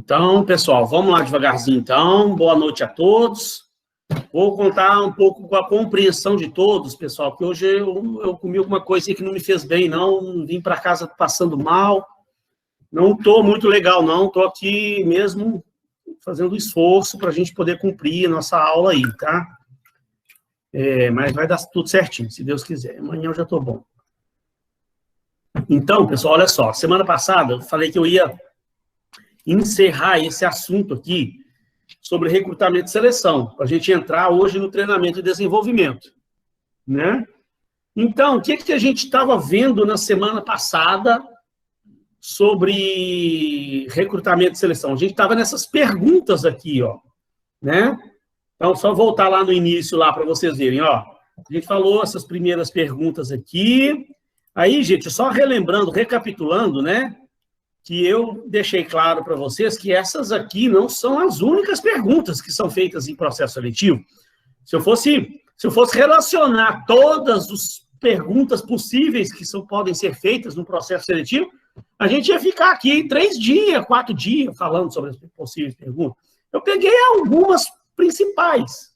Então, pessoal, vamos lá devagarzinho, então. Boa noite a todos. Vou contar um pouco com a compreensão de todos, pessoal, porque hoje eu comi alguma coisa que não me fez bem, não. Vim para casa passando mal. Não estou muito legal, não. Estou aqui mesmo fazendo esforço para a gente poder cumprir a nossa aula aí, tá? Mas vai dar tudo certinho, se Deus quiser. Amanhã eu já estou bom. Então, pessoal, olha só. Semana passada eu falei que eu ia encerrar esse assunto aqui sobre recrutamento e seleção, para a gente entrar hoje no treinamento e desenvolvimento, né? Então, o que a gente estava vendo na semana passada sobre recrutamento e seleção? A gente estava nessas perguntas aqui, ó, né? Então, só voltar lá no início, lá, para vocês verem, ó. A gente falou essas primeiras perguntas aqui. Aí, gente, só relembrando, recapitulando, né? Que eu deixei claro para vocês que essas aqui não são as únicas perguntas que são feitas em processo seletivo. Se eu fosse relacionar todas as perguntas possíveis que podem ser feitas no processo seletivo, a gente ia ficar aqui 3 dias, 4 dias falando sobre as possíveis perguntas. Eu peguei algumas principais,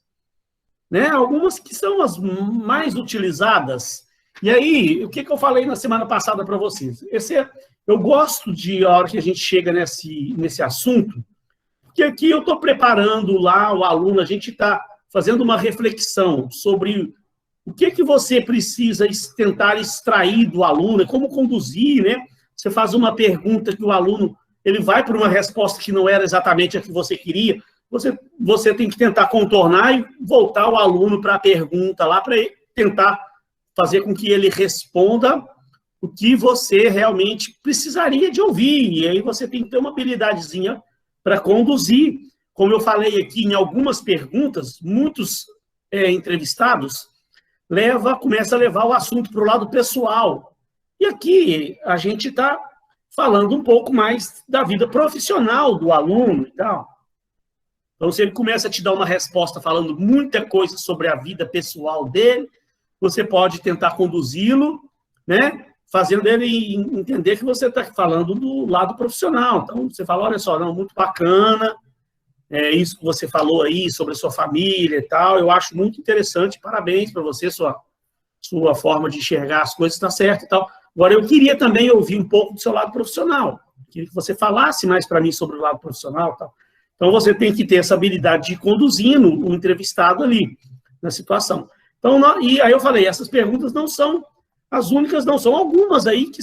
né? Algumas que são as mais utilizadas. E aí, o que eu falei na semana passada para vocês? Eu gosto de, a hora que a gente chega nesse assunto, porque aqui eu estou preparando lá o aluno, a gente está fazendo uma reflexão sobre o que você precisa tentar extrair do aluno, como conduzir, né? Você faz uma pergunta que o aluno ele vai para uma resposta que não era exatamente a que você queria, você tem que tentar contornar e voltar o aluno para a pergunta lá, para tentar fazer com que ele responda o que você realmente precisaria de ouvir. E aí você tem que ter uma habilidadezinha para conduzir. Como eu falei aqui em algumas perguntas, muitos entrevistados começam a levar o assunto para o lado pessoal. E aqui a gente está falando um pouco mais da vida profissional do aluno e tal. Então, se ele começa a te dar uma resposta falando muita coisa sobre a vida pessoal dele, você pode tentar conduzi-lo, né? Fazendo ele entender que você está falando do lado profissional. Então, você fala, olha só, não, muito bacana, isso que você falou aí sobre a sua família e tal, eu acho muito interessante, parabéns para você, sua forma de enxergar as coisas está certa e tal. Agora, eu queria também ouvir um pouco do seu lado profissional, queria que você falasse mais para mim sobre o lado profissional e tal. Então, você tem que ter essa habilidade de ir conduzindo o entrevistado ali, na situação. Então, e aí eu falei, essas perguntas não são as únicas, não, são algumas aí que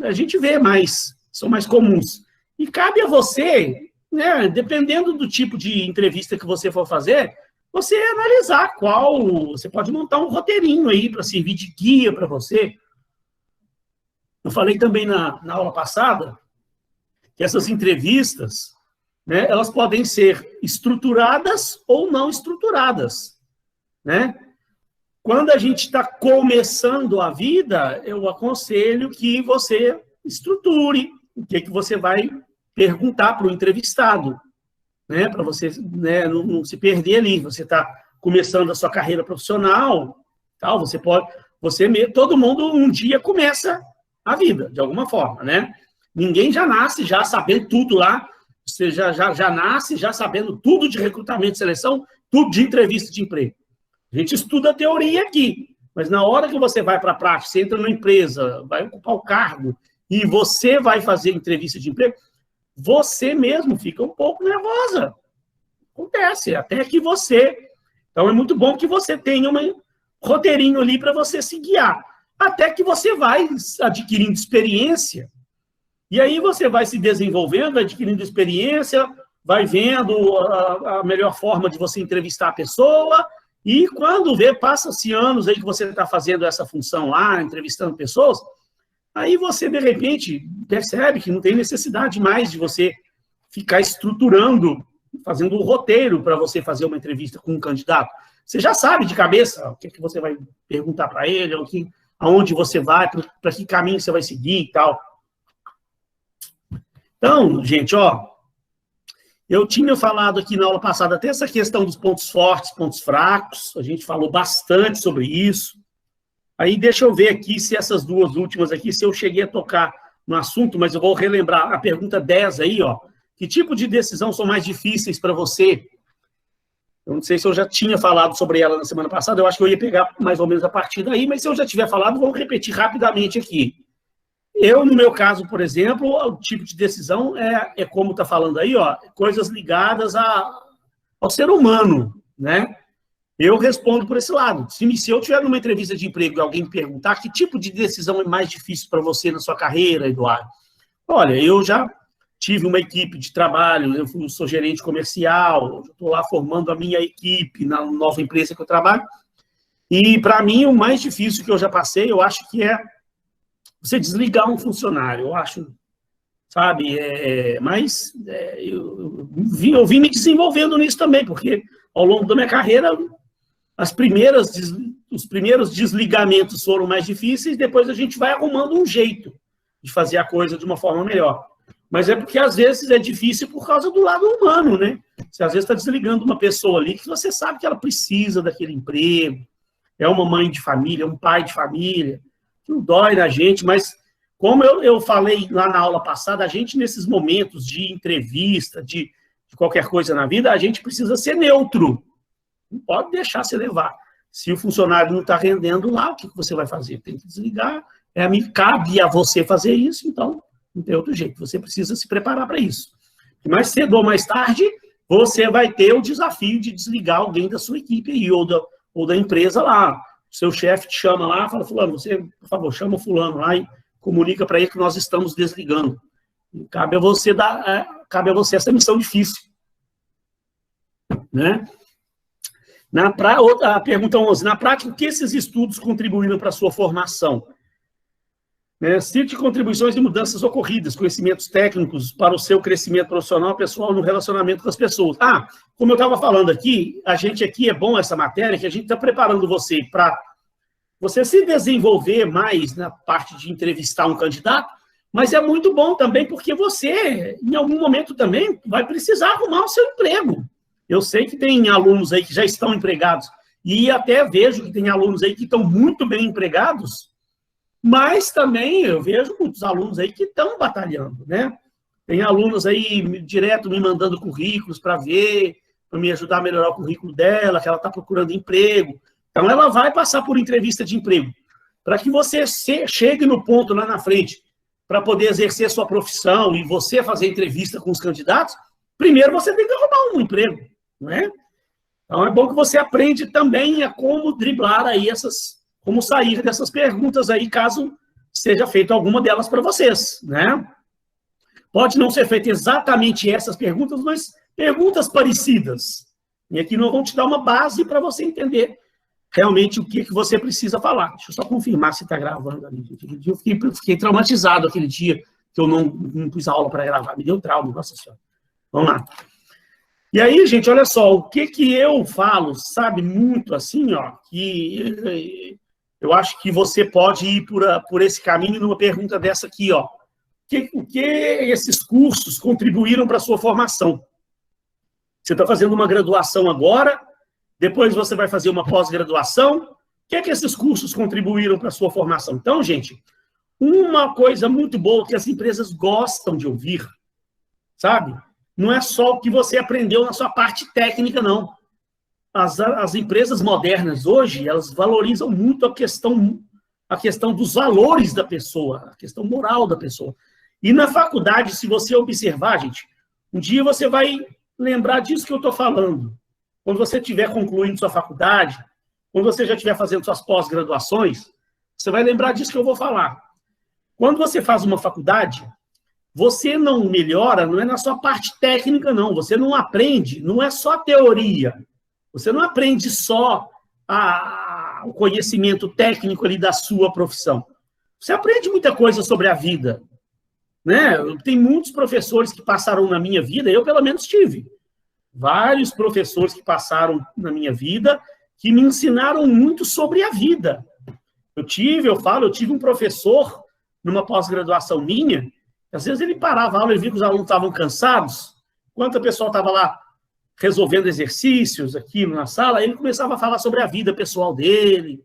a gente vê mais, são mais comuns. E cabe a você, né, dependendo do tipo de entrevista que você for fazer, você analisar você pode montar um roteirinho aí para servir de guia para você. Eu falei também na aula passada que essas entrevistas, né, elas podem ser estruturadas ou não estruturadas, né? Quando a gente está começando a vida, eu aconselho que você estruture o que você vai perguntar para o entrevistado, né? Para você, né, não se perder ali. Você está começando a sua carreira profissional, tal, todo mundo um dia começa a vida, de alguma forma, né? Ninguém já nasce já sabendo tudo lá, você já nasce já sabendo tudo de recrutamento e seleção, tudo de entrevista de emprego. A gente estuda a teoria aqui, mas na hora que você vai para a prática, você entra numa empresa, vai ocupar o cargo e você vai fazer entrevista de emprego, você mesmo fica um pouco nervosa. Acontece, até que você... Então, é muito bom que você tenha um roteirinho ali para você se guiar, até que você vai adquirindo experiência, e aí você vai se desenvolvendo, adquirindo experiência, vai vendo a melhor forma de você entrevistar a pessoa. E quando passa-se anos aí que você está fazendo essa função lá, entrevistando pessoas, aí você, de repente, percebe que não tem necessidade mais de você ficar estruturando, fazendo um roteiro para você fazer uma entrevista com um candidato. Você já sabe de cabeça o que você vai perguntar para ele, aonde você vai, para que caminho você vai seguir e tal. Então, gente, ó, eu tinha falado aqui na aula passada até essa questão dos pontos fortes, pontos fracos, a gente falou bastante sobre isso. Aí deixa eu ver aqui se essas duas últimas aqui, se eu cheguei a tocar no assunto, mas eu vou relembrar a pergunta 10 aí, ó, Que tipo de decisão são mais difíceis para você? Eu não sei se eu já tinha falado sobre ela na semana passada, eu acho que eu ia pegar mais ou menos a partir daí, mas se eu já tiver falado, vamos repetir rapidamente aqui. Eu, no meu caso, por exemplo, o tipo de decisão é como está falando aí, ó, coisas ligadas ao ser humano, né? Eu respondo por esse lado. Se eu estiver numa entrevista de emprego e alguém me perguntar que tipo de decisão é mais difícil para você na sua carreira, Eduardo? Olha, eu já tive uma equipe de trabalho, eu sou gerente comercial, estou lá formando a minha equipe na nova empresa que eu trabalho, e para mim o mais difícil que eu já passei, eu acho que é você desligar um funcionário, eu acho, sabe, mas eu vim me desenvolvendo nisso também, porque ao longo da minha carreira, os primeiros desligamentos foram mais difíceis, depois a gente vai arrumando um jeito de fazer a coisa de uma forma melhor. Mas é porque, às vezes, é difícil por causa do lado humano, né? Você, às vezes, está desligando uma pessoa ali que você sabe que ela precisa daquele emprego, é uma mãe de família, um pai de família, que não dói na gente, mas, como eu falei lá na aula passada, a gente, nesses momentos de entrevista, de qualquer coisa na vida, a gente precisa ser neutro. Não pode deixar se levar. Se o funcionário não está rendendo lá, o que você vai fazer? Tem que desligar. Cabe a você fazer isso, então não tem outro jeito. Você precisa se preparar para isso. Mais cedo ou mais tarde, você vai ter o desafio de desligar alguém da sua equipe aí, ou da empresa lá. O seu chefe te chama lá, fala, fulano, você, por favor, chama o fulano lá e comunica para ele que nós estamos desligando. E cabe a você essa missão difícil. Né? A pergunta 11. Na prática, o que esses estudos contribuíram para a sua formação? Cite contribuições e mudanças ocorridas, conhecimentos técnicos para o seu crescimento profissional, pessoal, no relacionamento com as pessoas. Como eu estava falando aqui, a gente aqui é bom essa matéria, que a gente está preparando você para você se desenvolver mais na parte de entrevistar um candidato, mas é muito bom também porque você, em algum momento também, vai precisar arrumar o seu emprego. Eu sei que tem alunos aí que já estão empregados, e até vejo que tem alunos aí que estão muito bem empregados, mas também eu vejo muitos alunos aí que estão batalhando, né? Tem alunos aí direto me mandando currículos para ver, para me ajudar a melhorar o currículo dela, que ela está procurando emprego. Então, ela vai passar por entrevista de emprego. Para que você chegue no ponto lá na frente, para poder exercer sua profissão e você fazer entrevista com os candidatos, primeiro você tem que arrumar um emprego, não é? Então, é bom que você aprende também a como driblar aí como sair dessas perguntas aí, caso seja feita alguma delas para vocês, né? Pode não ser feita exatamente essas perguntas, mas perguntas parecidas. E aqui nós vamos te dar uma base para você entender realmente o que você precisa falar. Deixa eu só confirmar se está gravando ali. Eu fiquei traumatizado aquele dia que eu não pus a aula para gravar. Me deu trauma, nossa senhora. Vamos lá. E aí, gente, olha só, o que eu falo, sabe, muito assim, ó, que eu acho que você pode ir por esse caminho numa pergunta dessa aqui, ó. O que esses cursos contribuíram para a sua formação? Você está fazendo uma graduação agora, depois você vai fazer uma pós-graduação. O que esses cursos contribuíram para a sua formação? Então, gente, uma coisa muito boa que as empresas gostam de ouvir, sabe? Não é só o que você aprendeu na sua parte técnica, não. As empresas modernas hoje, elas valorizam muito a questão dos valores da pessoa, a questão moral da pessoa. E na faculdade, se você observar, gente, um dia você vai lembrar disso que eu estou falando. Quando você estiver concluindo sua faculdade, quando você já estiver fazendo suas pós-graduações, você vai lembrar disso que eu vou falar. Quando você faz uma faculdade, você não melhora, não é na sua parte técnica, não. Você não aprende, não é só teoria. Você não aprende só o conhecimento técnico ali da sua profissão. Você aprende muita coisa sobre a vida, né? Tem muitos professores que passaram na minha vida, eu pelo menos tive. Vários professores que passaram na minha vida que me ensinaram muito sobre a vida. Eu tive um professor numa pós-graduação minha, às vezes ele parava a aula e via que os alunos estavam cansados, enquanto o pessoal estava lá resolvendo exercícios aquilo na sala, ele começava a falar sobre a vida pessoal dele,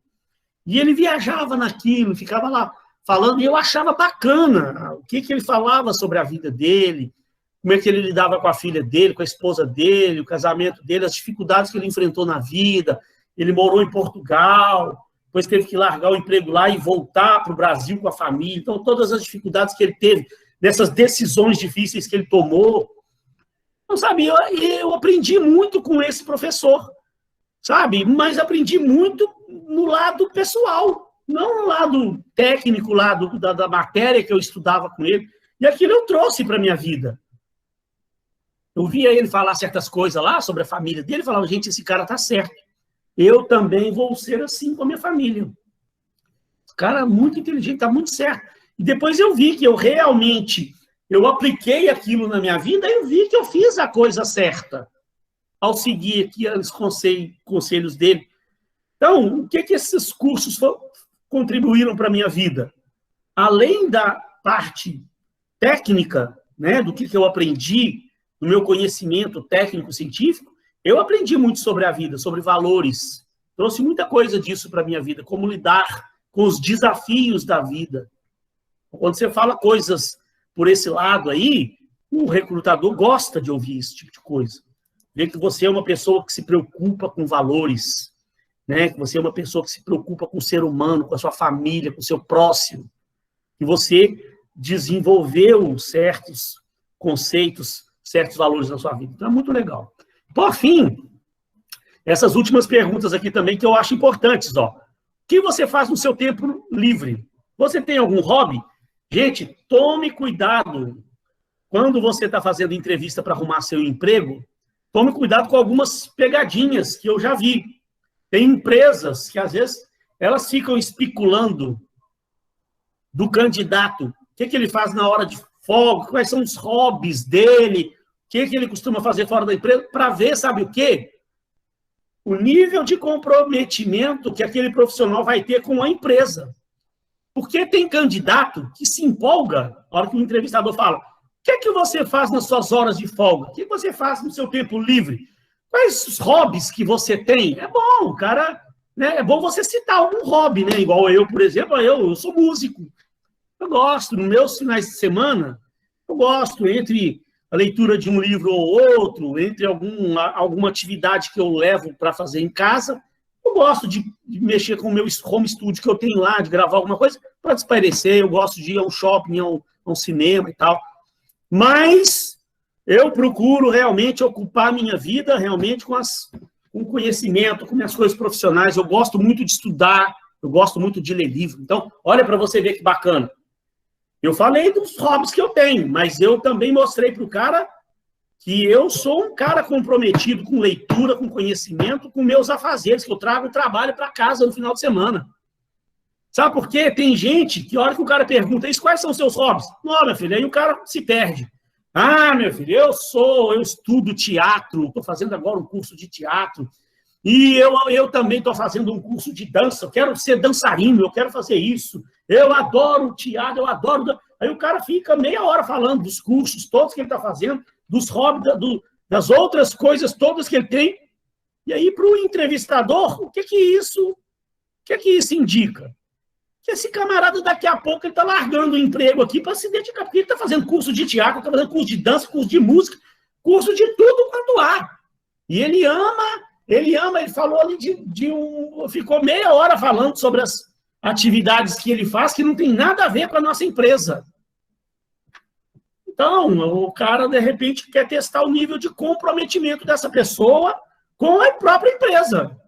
e ele viajava naquilo, ficava lá falando, e eu achava bacana o que ele falava sobre a vida dele, como é que ele lidava com a filha dele, com a esposa dele, o casamento dele, as dificuldades que ele enfrentou na vida. Ele morou em Portugal, depois teve que largar o emprego lá e voltar para o Brasil com a família. Então, todas as dificuldades que ele teve, dessas decisões difíceis que ele tomou. Não, sabe, eu aprendi muito com esse professor, sabe? Mas aprendi muito no lado pessoal, não no lado técnico lá da matéria que eu estudava com ele. E aquilo eu trouxe para a minha vida. Eu via ele falar certas coisas lá sobre a família dele, e falava, gente, esse cara tá certo. Eu também vou ser assim com a minha família. O cara é muito inteligente, tá muito certo. E depois eu vi que eu realmente, eu apliquei aquilo na minha vida, e eu vi que eu fiz a coisa certa ao seguir aqui os conselhos dele. Então, o que esses cursos contribuíram para a minha vida? Além da parte técnica, né, do que eu aprendi, do meu conhecimento técnico-científico, eu aprendi muito sobre a vida, sobre valores. Trouxe muita coisa disso para a minha vida, como lidar com os desafios da vida. Quando você fala coisas por esse lado aí, o recrutador gosta de ouvir esse tipo de coisa. Ver que você é uma pessoa que se preocupa com valores, né? Que você é uma pessoa que se preocupa com o ser humano, com a sua família, com o seu próximo. Que você desenvolveu certos conceitos, certos valores na sua vida. Então, é muito legal. Por fim, essas últimas perguntas aqui também que eu acho importantes. Ó. O que você faz no seu tempo livre? Você tem algum hobby? Gente, tome cuidado. Quando você está fazendo entrevista para arrumar seu emprego, tome cuidado com algumas pegadinhas que eu já vi. Tem empresas que, às vezes, elas ficam especulando do candidato. O que ele faz na hora de folga? Quais são os hobbies dele? O que ele costuma fazer fora da empresa? Para ver, sabe o quê? O nível de comprometimento que aquele profissional vai ter com a empresa. Porque tem candidato que se empolga na hora que o entrevistador fala: o que você faz nas suas horas de folga? O que você faz no seu tempo livre? Quais os hobbies que você tem? É bom, cara, né? É bom você citar algum hobby, né? Igual eu, por exemplo, eu sou músico. Eu gosto, nos meus finais de semana, eu gosto, entre a leitura de um livro ou outro, entre alguma atividade que eu levo para fazer em casa, eu gosto de mexer com o meu home studio que eu tenho lá, de gravar alguma coisa, para desaparecer, eu gosto de ir a um shopping, a um cinema e tal. Mas eu procuro realmente ocupar a minha vida realmente com conhecimento, com minhas coisas profissionais. Eu gosto muito de estudar, eu gosto muito de ler livro. Então, olha para você ver que bacana. Eu falei dos hobbies que eu tenho, mas eu também mostrei para o cara que eu sou um cara comprometido com leitura, com conhecimento, com meus afazeres, que eu trago o trabalho para casa no final de semana. Sabe por quê? Tem gente que, a hora que o cara pergunta isso, quais são os seus hobbies? Não, meu filho, aí o cara se perde. Ah, meu filho, eu estudo teatro, estou fazendo agora um curso de teatro, e eu também estou fazendo um curso de dança, eu quero ser dançarino, eu quero fazer isso, eu adoro teatro, eu adoro... Aí o cara fica meia hora falando dos cursos todos que ele está fazendo, dos hobbies, das outras coisas todas que ele tem, e aí para o entrevistador, o que isso indica? Que esse camarada daqui a pouco ele está largando o emprego aqui para se dedicar, porque ele está fazendo curso de teatro, está fazendo curso de dança, curso de música, curso de tudo quanto há. E ele falou ali ficou meia hora falando sobre as atividades que ele faz, que não tem nada a ver com a nossa empresa. Então, o cara, de repente, quer testar o nível de comprometimento dessa pessoa com a própria empresa.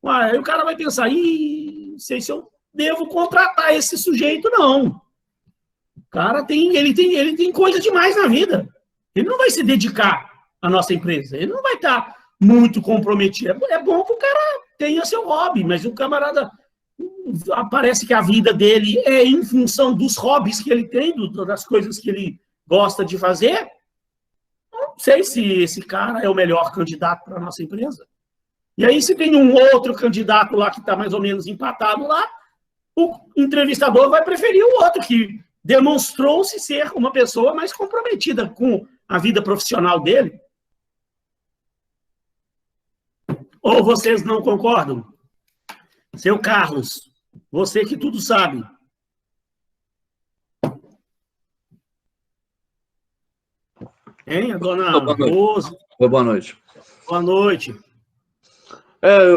Aí o cara vai pensar, não sei se eu devo contratar esse sujeito, não. O cara ele tem coisa demais na vida. Ele não vai se dedicar à nossa empresa. Ele não vai estar muito comprometido. É bom que o cara tenha seu hobby, mas o camarada parece que a vida dele é em função dos hobbies que ele tem, das coisas que ele gosta de fazer. Não sei se esse cara é o melhor candidato para a nossa empresa. E aí, se tem um outro candidato lá que está mais ou menos empatado lá, o entrevistador vai preferir o outro, que demonstrou-se ser uma pessoa mais comprometida com a vida profissional dele. Ou vocês não concordam? Seu Carlos, você que tudo sabe. Hein, a dona Boa noite. Rose? Boa noite. Boa noite.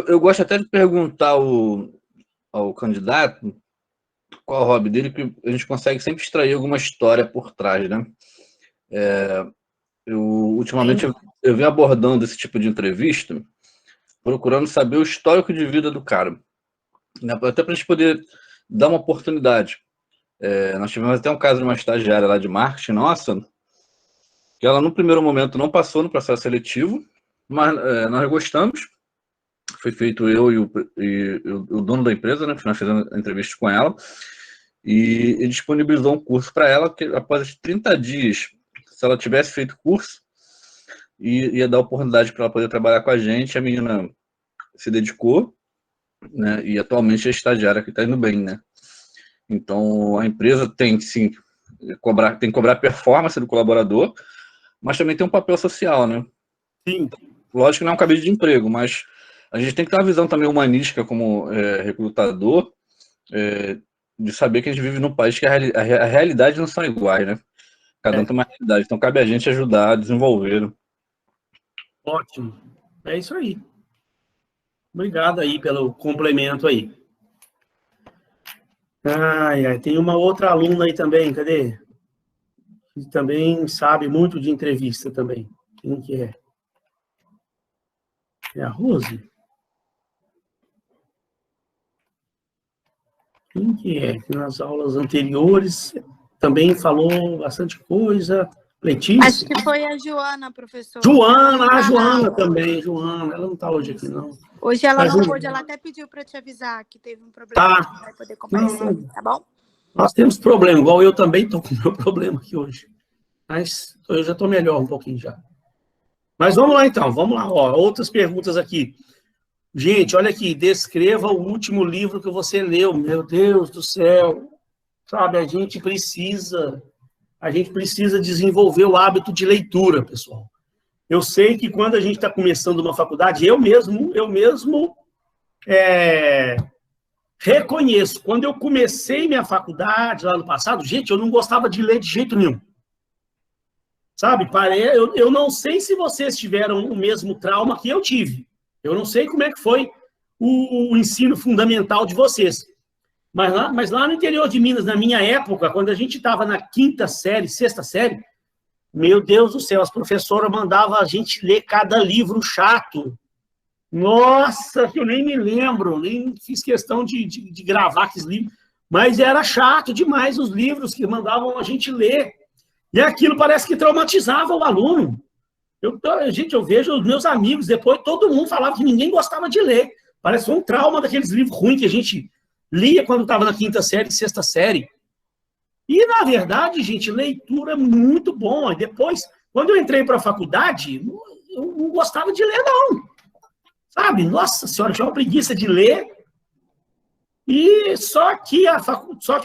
Eu gosto até de perguntar ao candidato qual é o hobby dele, que a gente consegue sempre extrair alguma história por trás, né? Ultimamente, eu venho abordando esse tipo de entrevista, procurando saber o histórico de vida do cara, né? Até para a gente poder dar uma oportunidade. Nós tivemos até um caso de uma estagiária lá de marketing, nossa, que ela no primeiro momento não passou no processo seletivo, mas nós gostamos. Foi feito eu e o dono da empresa, né? Nós fizemos a entrevista com ela e disponibilizou um curso para ela que após 30 dias, se ela tivesse feito o curso, ia dar oportunidade para ela poder trabalhar com a gente. A menina se dedicou, né? E atualmente é estagiária que está indo bem, né? Então a empresa tem sim tem que cobrar a performance do colaborador, mas também tem um papel social, né? Sim. Lógico que não é um cabide de emprego, mas a gente tem que ter uma visão também humanística como recrutador, de saber que a gente vive num país que a realidade não são iguais, né? Cada um tem uma realidade. Então cabe a gente ajudar a desenvolver. Ótimo. É isso aí. Obrigado aí pelo complemento aí. Tem uma outra aluna aí também, cadê? Que também sabe muito de entrevista também. Quem que é? É a Rose? Quem que é? Que nas aulas anteriores também falou bastante coisa. Letícia? Acho que foi a Joana, professor. Joana, a Joana também. Joana, ela não está hoje aqui, não. Hoje ela não pôde, ela até pediu para te avisar que teve um problema. Tá. Não vai poder comparecer, tá bom? Nós temos problema, igual eu também estou com o meu problema aqui hoje. Mas eu já estou melhor um pouquinho já. Mas vamos lá então, vamos lá. Ó, outras perguntas aqui. Gente, olha aqui, descreva o último livro que você leu. Meu Deus do céu. Sabe, a gente precisa desenvolver o hábito de leitura, pessoal. Eu sei que quando a gente está começando uma faculdade, eu mesmo reconheço. Quando eu comecei minha faculdade lá no passado, gente, eu não gostava de ler de jeito nenhum. Sabe, eu não sei se vocês tiveram o mesmo trauma que eu tive. Eu não sei como é que foi o ensino fundamental de vocês. Mas lá no interior de Minas, na minha época, quando a gente estava na quinta série, sexta série, meu Deus do céu, as professoras mandavam a gente ler cada livro chato. Nossa, que eu nem me lembro, nem fiz questão de gravar aqueles livros. Mas era chato demais os livros que mandavam a gente ler. E aquilo parece que traumatizava o aluno. Eu vejo os meus amigos, depois todo mundo falava que ninguém gostava de ler. Parece um trauma daqueles livros ruins que a gente lia quando estava na quinta série, sexta série. E, na verdade, gente, leitura é muito bom. E depois, quando eu entrei para a faculdade, eu não gostava de ler, não. Sabe? Nossa senhora, eu tinha uma preguiça de ler. E só que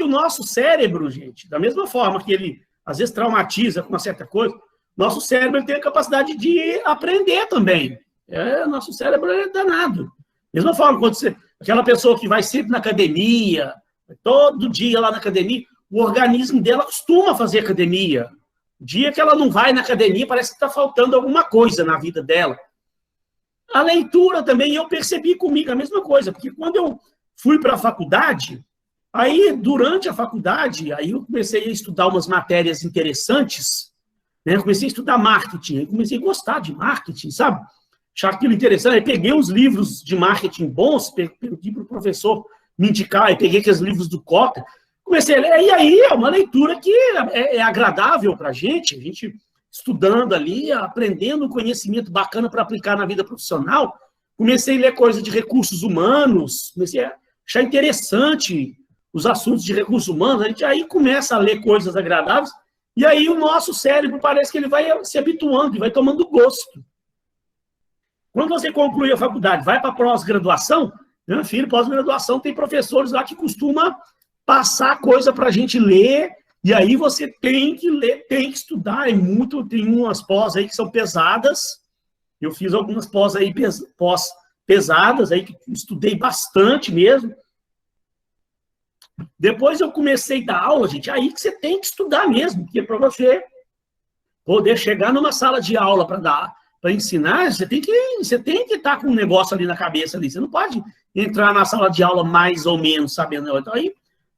o nosso cérebro, gente, da mesma forma que ele às vezes traumatiza com uma certa coisa, nosso cérebro tem a capacidade de aprender também. Nosso cérebro é danado. Mesma forma, quando aquela pessoa que vai sempre na academia, todo dia lá na academia, o organismo dela costuma fazer academia. O dia que ela não vai na academia, parece que está faltando alguma coisa na vida dela. A leitura também, eu percebi comigo a mesma coisa, porque quando eu fui para a faculdade, aí, durante a faculdade, aí eu comecei a estudar umas matérias interessantes, né? Eu comecei a estudar marketing, aí comecei a gostar de marketing, sabe? Achar aquilo interessante. Aí peguei uns livros de marketing bons, pedi para o professor me indicar, aí peguei aqueles livros do Kotler, comecei a ler, e aí é uma leitura que é agradável para a gente estudando ali, aprendendo um conhecimento bacana para aplicar na vida profissional. Comecei a ler coisas de recursos humanos, comecei a achar interessante os assuntos de recursos humanos, a gente aí começa a ler coisas agradáveis, e aí o nosso cérebro parece que ele vai se habituando e vai tomando gosto. Quando você conclui a faculdade, vai para a pós-graduação, meu filho, pós-graduação tem professores lá que costumam passar coisa para a gente ler, e aí você tem que ler, tem que estudar, tem umas pós aí que são pesadas, eu fiz algumas pós aí pesadas, aí que estudei bastante mesmo. Depois eu comecei a dar aula, gente, aí que você tem que estudar mesmo, porque para você poder chegar numa sala de aula para ensinar, você tem que estar com um negócio ali na cabeça ali. Você não pode entrar na sala de aula mais ou menos sabendo. Então, aí,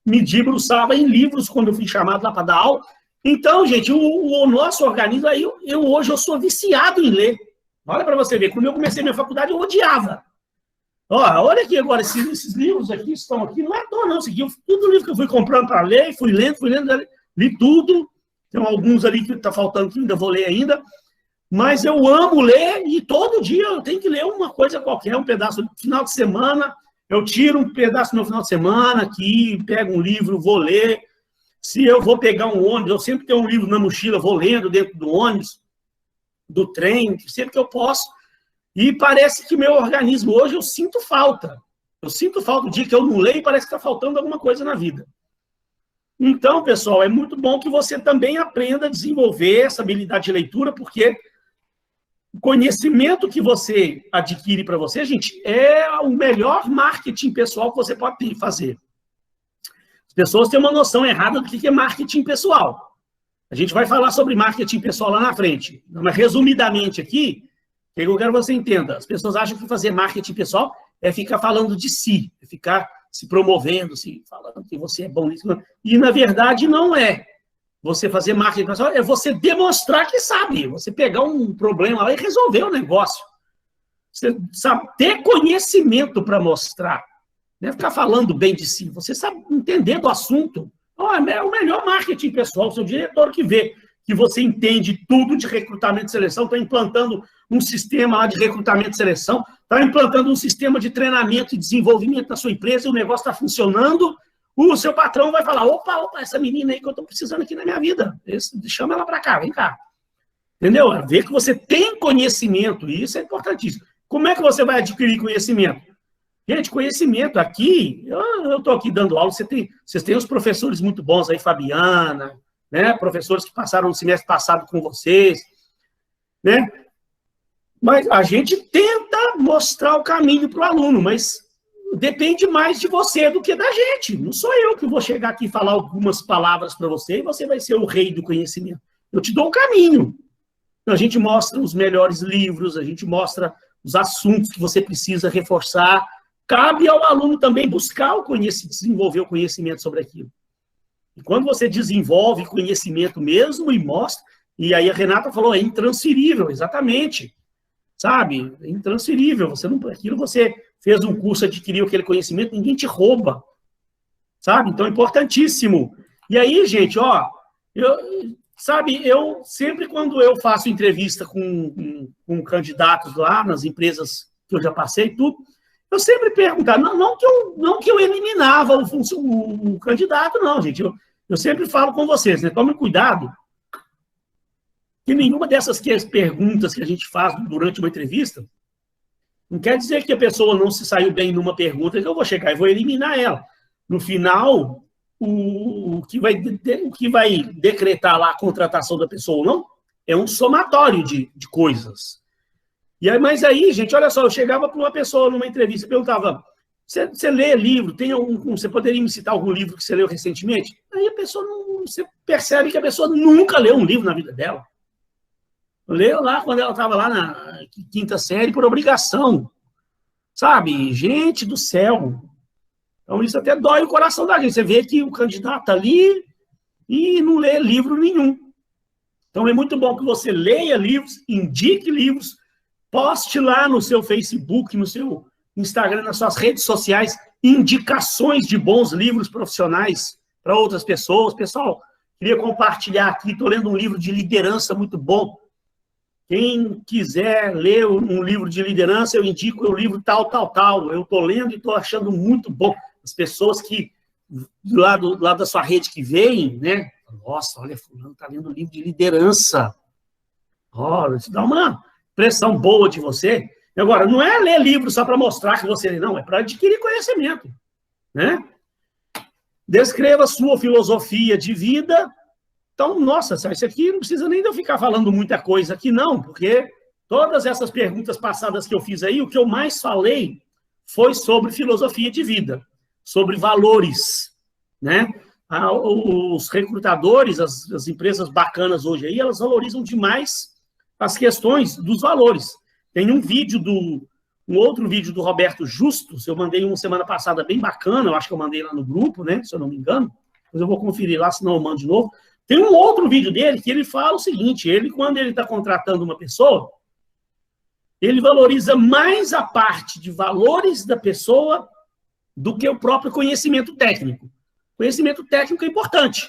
me debruçava em livros quando eu fui chamado lá para dar aula. Então, gente, o nosso organismo, aí, hoje eu sou viciado em ler. Olha para você ver, quando eu comecei minha faculdade, eu odiava. Olha aqui agora, esses livros aqui estão aqui, não é à toa não, tudo livro que eu fui comprando para ler, fui lendo, li tudo. Tem alguns ali que está faltando que ainda vou ler ainda. Mas eu amo ler e todo dia eu tenho que ler uma coisa qualquer, um pedaço no final de semana. Eu tiro um pedaço no final de semana aqui, pego um livro, vou ler. Se eu vou pegar um ônibus, eu sempre tenho um livro na mochila, vou lendo dentro do ônibus, do trem, sempre que eu posso. E parece que meu organismo hoje eu sinto falta. Eu sinto falta. O dia que eu não leio, parece que está faltando alguma coisa na vida. Então, pessoal, é muito bom que você também aprenda a desenvolver essa habilidade de leitura, porque o conhecimento que você adquire para você, gente, é o melhor marketing pessoal que você pode fazer. As pessoas têm uma noção errada do que é marketing pessoal. A gente vai falar sobre marketing pessoal lá na frente. Mas, resumidamente aqui, o que eu quero que você entenda. As pessoas acham que fazer marketing pessoal é ficar falando de si, é ficar se promovendo, falando que você é bom nisso. E, na verdade, não é. Você fazer marketing pessoal é você demonstrar que sabe. Você pegar um problema lá e resolver o negócio. Você sabe ter conhecimento para mostrar. Não é ficar falando bem de si. Você sabe entender do assunto. É o melhor marketing pessoal. O seu diretor que vê que você entende tudo de recrutamento e seleção, está implantando um sistema lá de recrutamento e seleção, está implantando um sistema de treinamento e desenvolvimento na sua empresa, e o negócio está funcionando, o seu patrão vai falar, opa, essa menina aí que eu estou precisando aqui na minha vida, chama ela para cá, vem cá. Entendeu? Ver que você tem conhecimento, e isso é importantíssimo. Como é que você vai adquirir conhecimento? Gente, conhecimento aqui, eu estou aqui dando aula, vocês têm os professores muito bons aí, Fabiana, né? Professores que passaram no semestre passado com vocês, né? Mas a gente tenta mostrar o caminho para o aluno, mas depende mais de você do que da gente. Não sou eu que vou chegar aqui e falar algumas palavras para você e você vai ser o rei do conhecimento. Eu te dou um caminho. Então, a gente mostra os melhores livros, a gente mostra os assuntos que você precisa reforçar. Cabe ao aluno também buscar o conhecimento, desenvolver o conhecimento sobre aquilo. E quando você desenvolve conhecimento mesmo e mostra, e aí a Renata falou, é intransferível, exatamente. Sabe? É intransferível. Aquilo você fez um curso, adquiriu aquele conhecimento, ninguém te rouba. Sabe? Então é importantíssimo. E aí, gente, eu sempre quando eu faço entrevista com candidatos lá nas empresas que eu já passei, tudo, eu sempre perguntava, não que eu eliminava o candidato, não, gente. Eu sempre falo com vocês, né? Tome cuidado que nenhuma dessas perguntas que a gente faz durante uma entrevista não quer dizer que a pessoa não se saiu bem numa pergunta, que eu vou chegar e vou eliminar ela. No final, o que vai decretar lá a contratação da pessoa ou não é um somatório de coisas. Mas aí, gente, olha só, eu chegava para uma pessoa numa entrevista e perguntava, você lê livro? Você poderia me citar algum livro que você leu recentemente? Aí a pessoa você percebe que a pessoa nunca leu um livro na vida dela. Leu lá quando ela estava lá na quinta série por obrigação. Sabe? Gente do céu. Então isso até dói o coração da gente. Você vê que o candidato está ali e não lê livro nenhum. Então é muito bom que você leia livros, indique livros, poste lá no seu Facebook, no seu Instagram, nas suas redes sociais, indicações de bons livros profissionais para outras pessoas. Pessoal, queria compartilhar aqui, estou lendo um livro de liderança muito bom. Quem quiser ler um livro de liderança, eu indico o livro tal. Eu estou lendo e estou achando muito bom. As pessoas que, lá da sua rede que veem, né? Nossa, olha, fulano está lendo um livro de liderança. Isso dá uma impressão boa de você. Agora, não é ler livro só para mostrar que você... Não, é para adquirir conhecimento, né? Descreva a sua filosofia de vida. Então, nossa, isso aqui não precisa nem de eu ficar falando muita coisa aqui, não, porque todas essas perguntas passadas que eu fiz aí, o que eu mais falei foi sobre filosofia de vida, sobre valores, né? os recrutadores, as empresas bacanas hoje aí, elas valorizam demais as questões dos valores. Tem um outro vídeo do Roberto Justus, eu mandei uma semana passada bem bacana, eu acho que eu mandei lá no grupo, né, se eu não me engano, mas eu vou conferir lá, senão eu mando de novo. Tem um outro vídeo dele que ele fala o seguinte, quando ele está contratando uma pessoa, ele valoriza mais a parte de valores da pessoa do que o próprio conhecimento técnico. Conhecimento técnico é importante,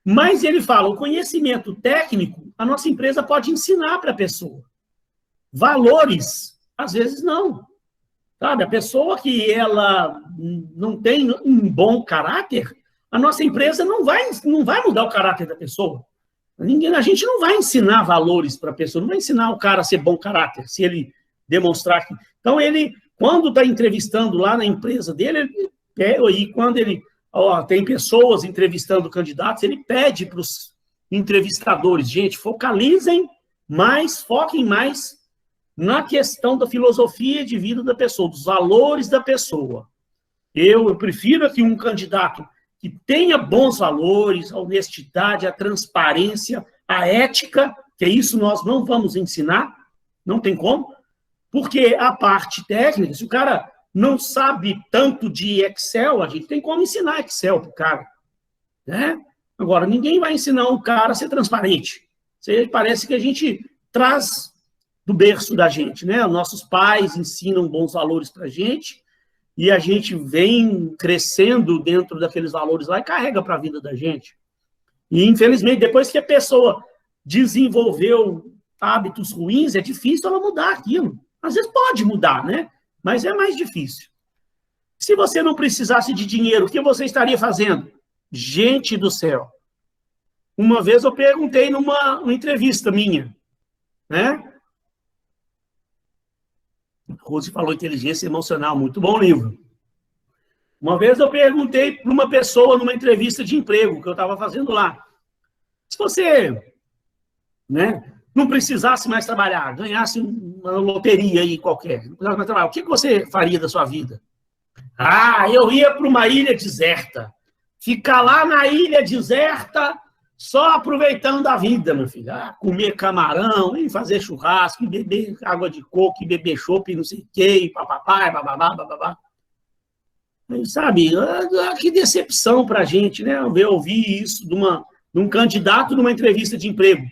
mas ele fala, o conhecimento técnico, a nossa empresa pode ensinar para a pessoa. Valores, às vezes não. Sabe, a pessoa que ela não tem um bom caráter, a nossa empresa não vai mudar o caráter da pessoa. A gente não vai ensinar valores para a pessoa, não vai ensinar o cara a ser bom caráter, se ele demonstrar que... Então, quando está entrevistando lá na empresa dele, e quando ele tem pessoas entrevistando candidatos, ele pede para os entrevistadores, gente, foquem mais na questão da filosofia de vida da pessoa, dos valores da pessoa. Eu prefiro aqui um candidato que tenha bons valores, a honestidade, a transparência, a ética, que isso nós não vamos ensinar, não tem como, porque a parte técnica, se o cara não sabe tanto de Excel, a gente tem como ensinar Excel para o cara. Né? Agora, ninguém vai ensinar um cara a ser transparente. Parece que a gente traz do berço da gente, né? Nossos pais ensinam bons valores para a gente e a gente vem crescendo dentro daqueles valores lá e carrega para a vida da gente. E, infelizmente, depois que a pessoa desenvolveu hábitos ruins, é difícil ela mudar aquilo. Às vezes pode mudar, né? Mas é mais difícil. Se você não precisasse de dinheiro, o que você estaria fazendo? Gente do céu. Uma vez eu perguntei numa entrevista minha, né? Rose falou inteligência emocional, muito bom livro. Uma vez eu perguntei para uma pessoa numa entrevista de emprego que eu estava fazendo lá. Se você, né, não precisasse mais trabalhar, ganhasse uma loteria aí qualquer, não precisasse mais trabalhar, o que você faria da sua vida? Ah, eu ia para uma ilha deserta. Ficar lá na ilha deserta, só aproveitando a vida, meu filho. Ah, comer camarão, e fazer churrasco, e beber água de coco, e beber chopp, não sei o quê, papapá, bababá, bababá. Sabe, que decepção para a gente, né? Eu ouvi isso de um candidato numa entrevista de emprego.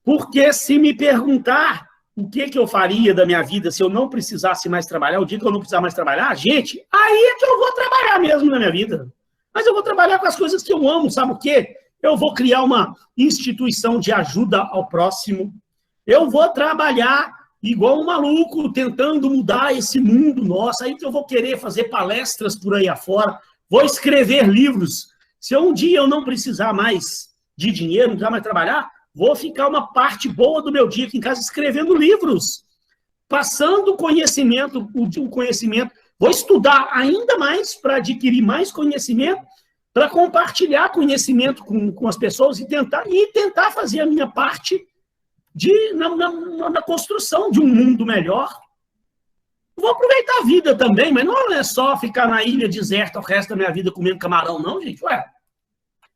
Porque se me perguntar o que eu faria da minha vida se eu não precisasse mais trabalhar, o dia que eu não precisar mais trabalhar, gente, aí é que eu vou trabalhar mesmo na minha vida. Mas eu vou trabalhar com as coisas que eu amo, sabe o quê? Eu vou criar uma instituição de ajuda ao próximo. Eu vou trabalhar igual um maluco, tentando mudar esse mundo nosso. Aí que eu vou querer fazer palestras por aí afora, vou escrever livros. Se um dia eu não precisar mais de dinheiro, não precisar mais trabalhar, vou ficar uma parte boa do meu dia aqui em casa escrevendo livros, passando o conhecimento. Vou estudar ainda mais para adquirir mais conhecimento, para compartilhar conhecimento com as pessoas e tentar fazer a minha parte na construção de um mundo melhor. Vou aproveitar a vida também, mas não é só ficar na ilha deserta o resto da minha vida comendo camarão, não, gente. Ué.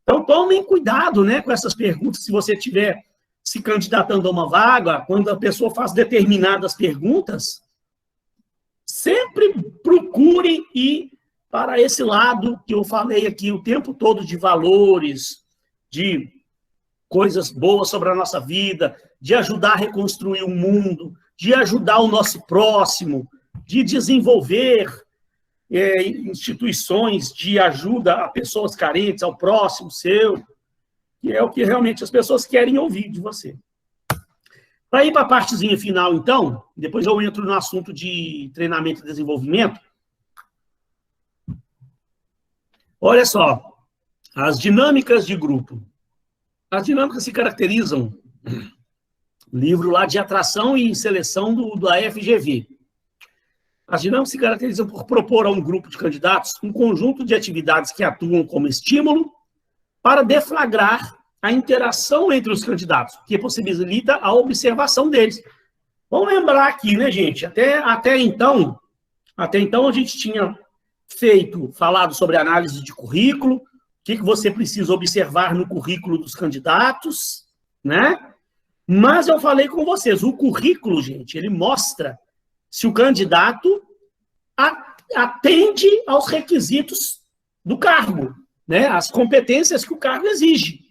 Então, tomem cuidado, né, com essas perguntas. Se você estiver se candidatando a uma vaga, quando a pessoa faz determinadas perguntas, sempre procure ir para esse lado que eu falei aqui o tempo todo de valores, de coisas boas sobre a nossa vida, de ajudar a reconstruir o mundo, de ajudar o nosso próximo, de desenvolver instituições de ajuda a pessoas carentes, ao próximo seu, que é o que realmente as pessoas querem ouvir de você. Para ir para a partezinha final, então, depois eu entro no assunto de treinamento e desenvolvimento. Olha só, as dinâmicas de grupo. As dinâmicas se caracterizam, livro lá de atração e seleção da FGV. As dinâmicas se caracterizam por propor a um grupo de candidatos um conjunto de atividades que atuam como estímulo para deflagrar a interação entre os candidatos, que possibilita a observação deles. Vamos lembrar aqui, né, gente? Até então a gente tinha falado sobre análise de currículo, que você precisa observar no currículo dos candidatos, né? Mas eu falei com vocês, o currículo, gente, ele mostra se o candidato atende aos requisitos do cargo, né? As competências que o cargo exige.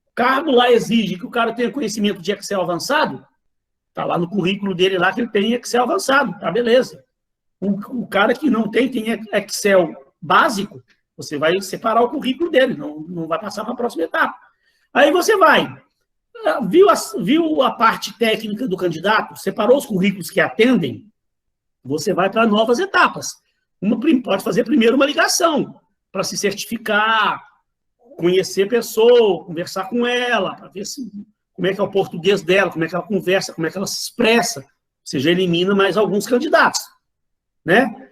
O cargo lá exige que o cara tenha conhecimento de Excel avançado, tá lá no currículo dele lá que ele tem Excel avançado, tá, beleza. O cara que não tem Excel básico, você vai separar o currículo dele, não vai passar para a próxima etapa. Aí você vai, viu a parte técnica do candidato, separou os currículos que atendem, você vai para novas etapas. Pode fazer primeiro uma ligação, para se certificar, conhecer a pessoa, conversar com ela, para ver como é que é o português dela, como é que ela conversa, como é que ela se expressa. Você já elimina mais alguns candidatos, né?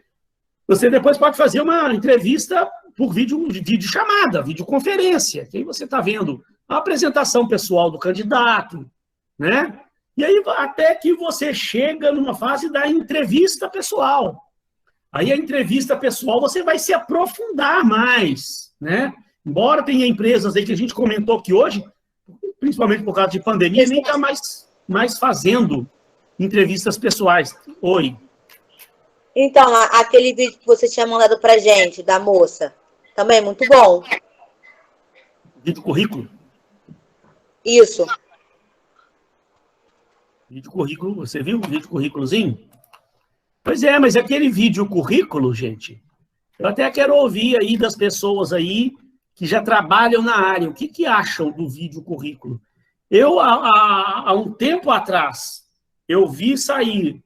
Você depois pode fazer uma entrevista por videochamada, videoconferência, que aí você está vendo a apresentação pessoal do candidato, né? E aí até que você chega numa fase da entrevista pessoal. Aí a entrevista pessoal você vai se aprofundar mais, né? Embora tenha empresas aí que a gente comentou aqui hoje, principalmente por causa de pandemia, nem está mais fazendo entrevistas pessoais. Oi. Então, aquele vídeo que você tinha mandado pra gente, da moça, também muito bom. Vídeo currículo? Isso. Vídeo currículo, você viu o vídeo currículozinho? Pois é, mas aquele vídeo currículo, gente, eu até quero ouvir aí das pessoas aí que já trabalham na área, o que acham do vídeo currículo? Eu, há um tempo atrás, eu vi sair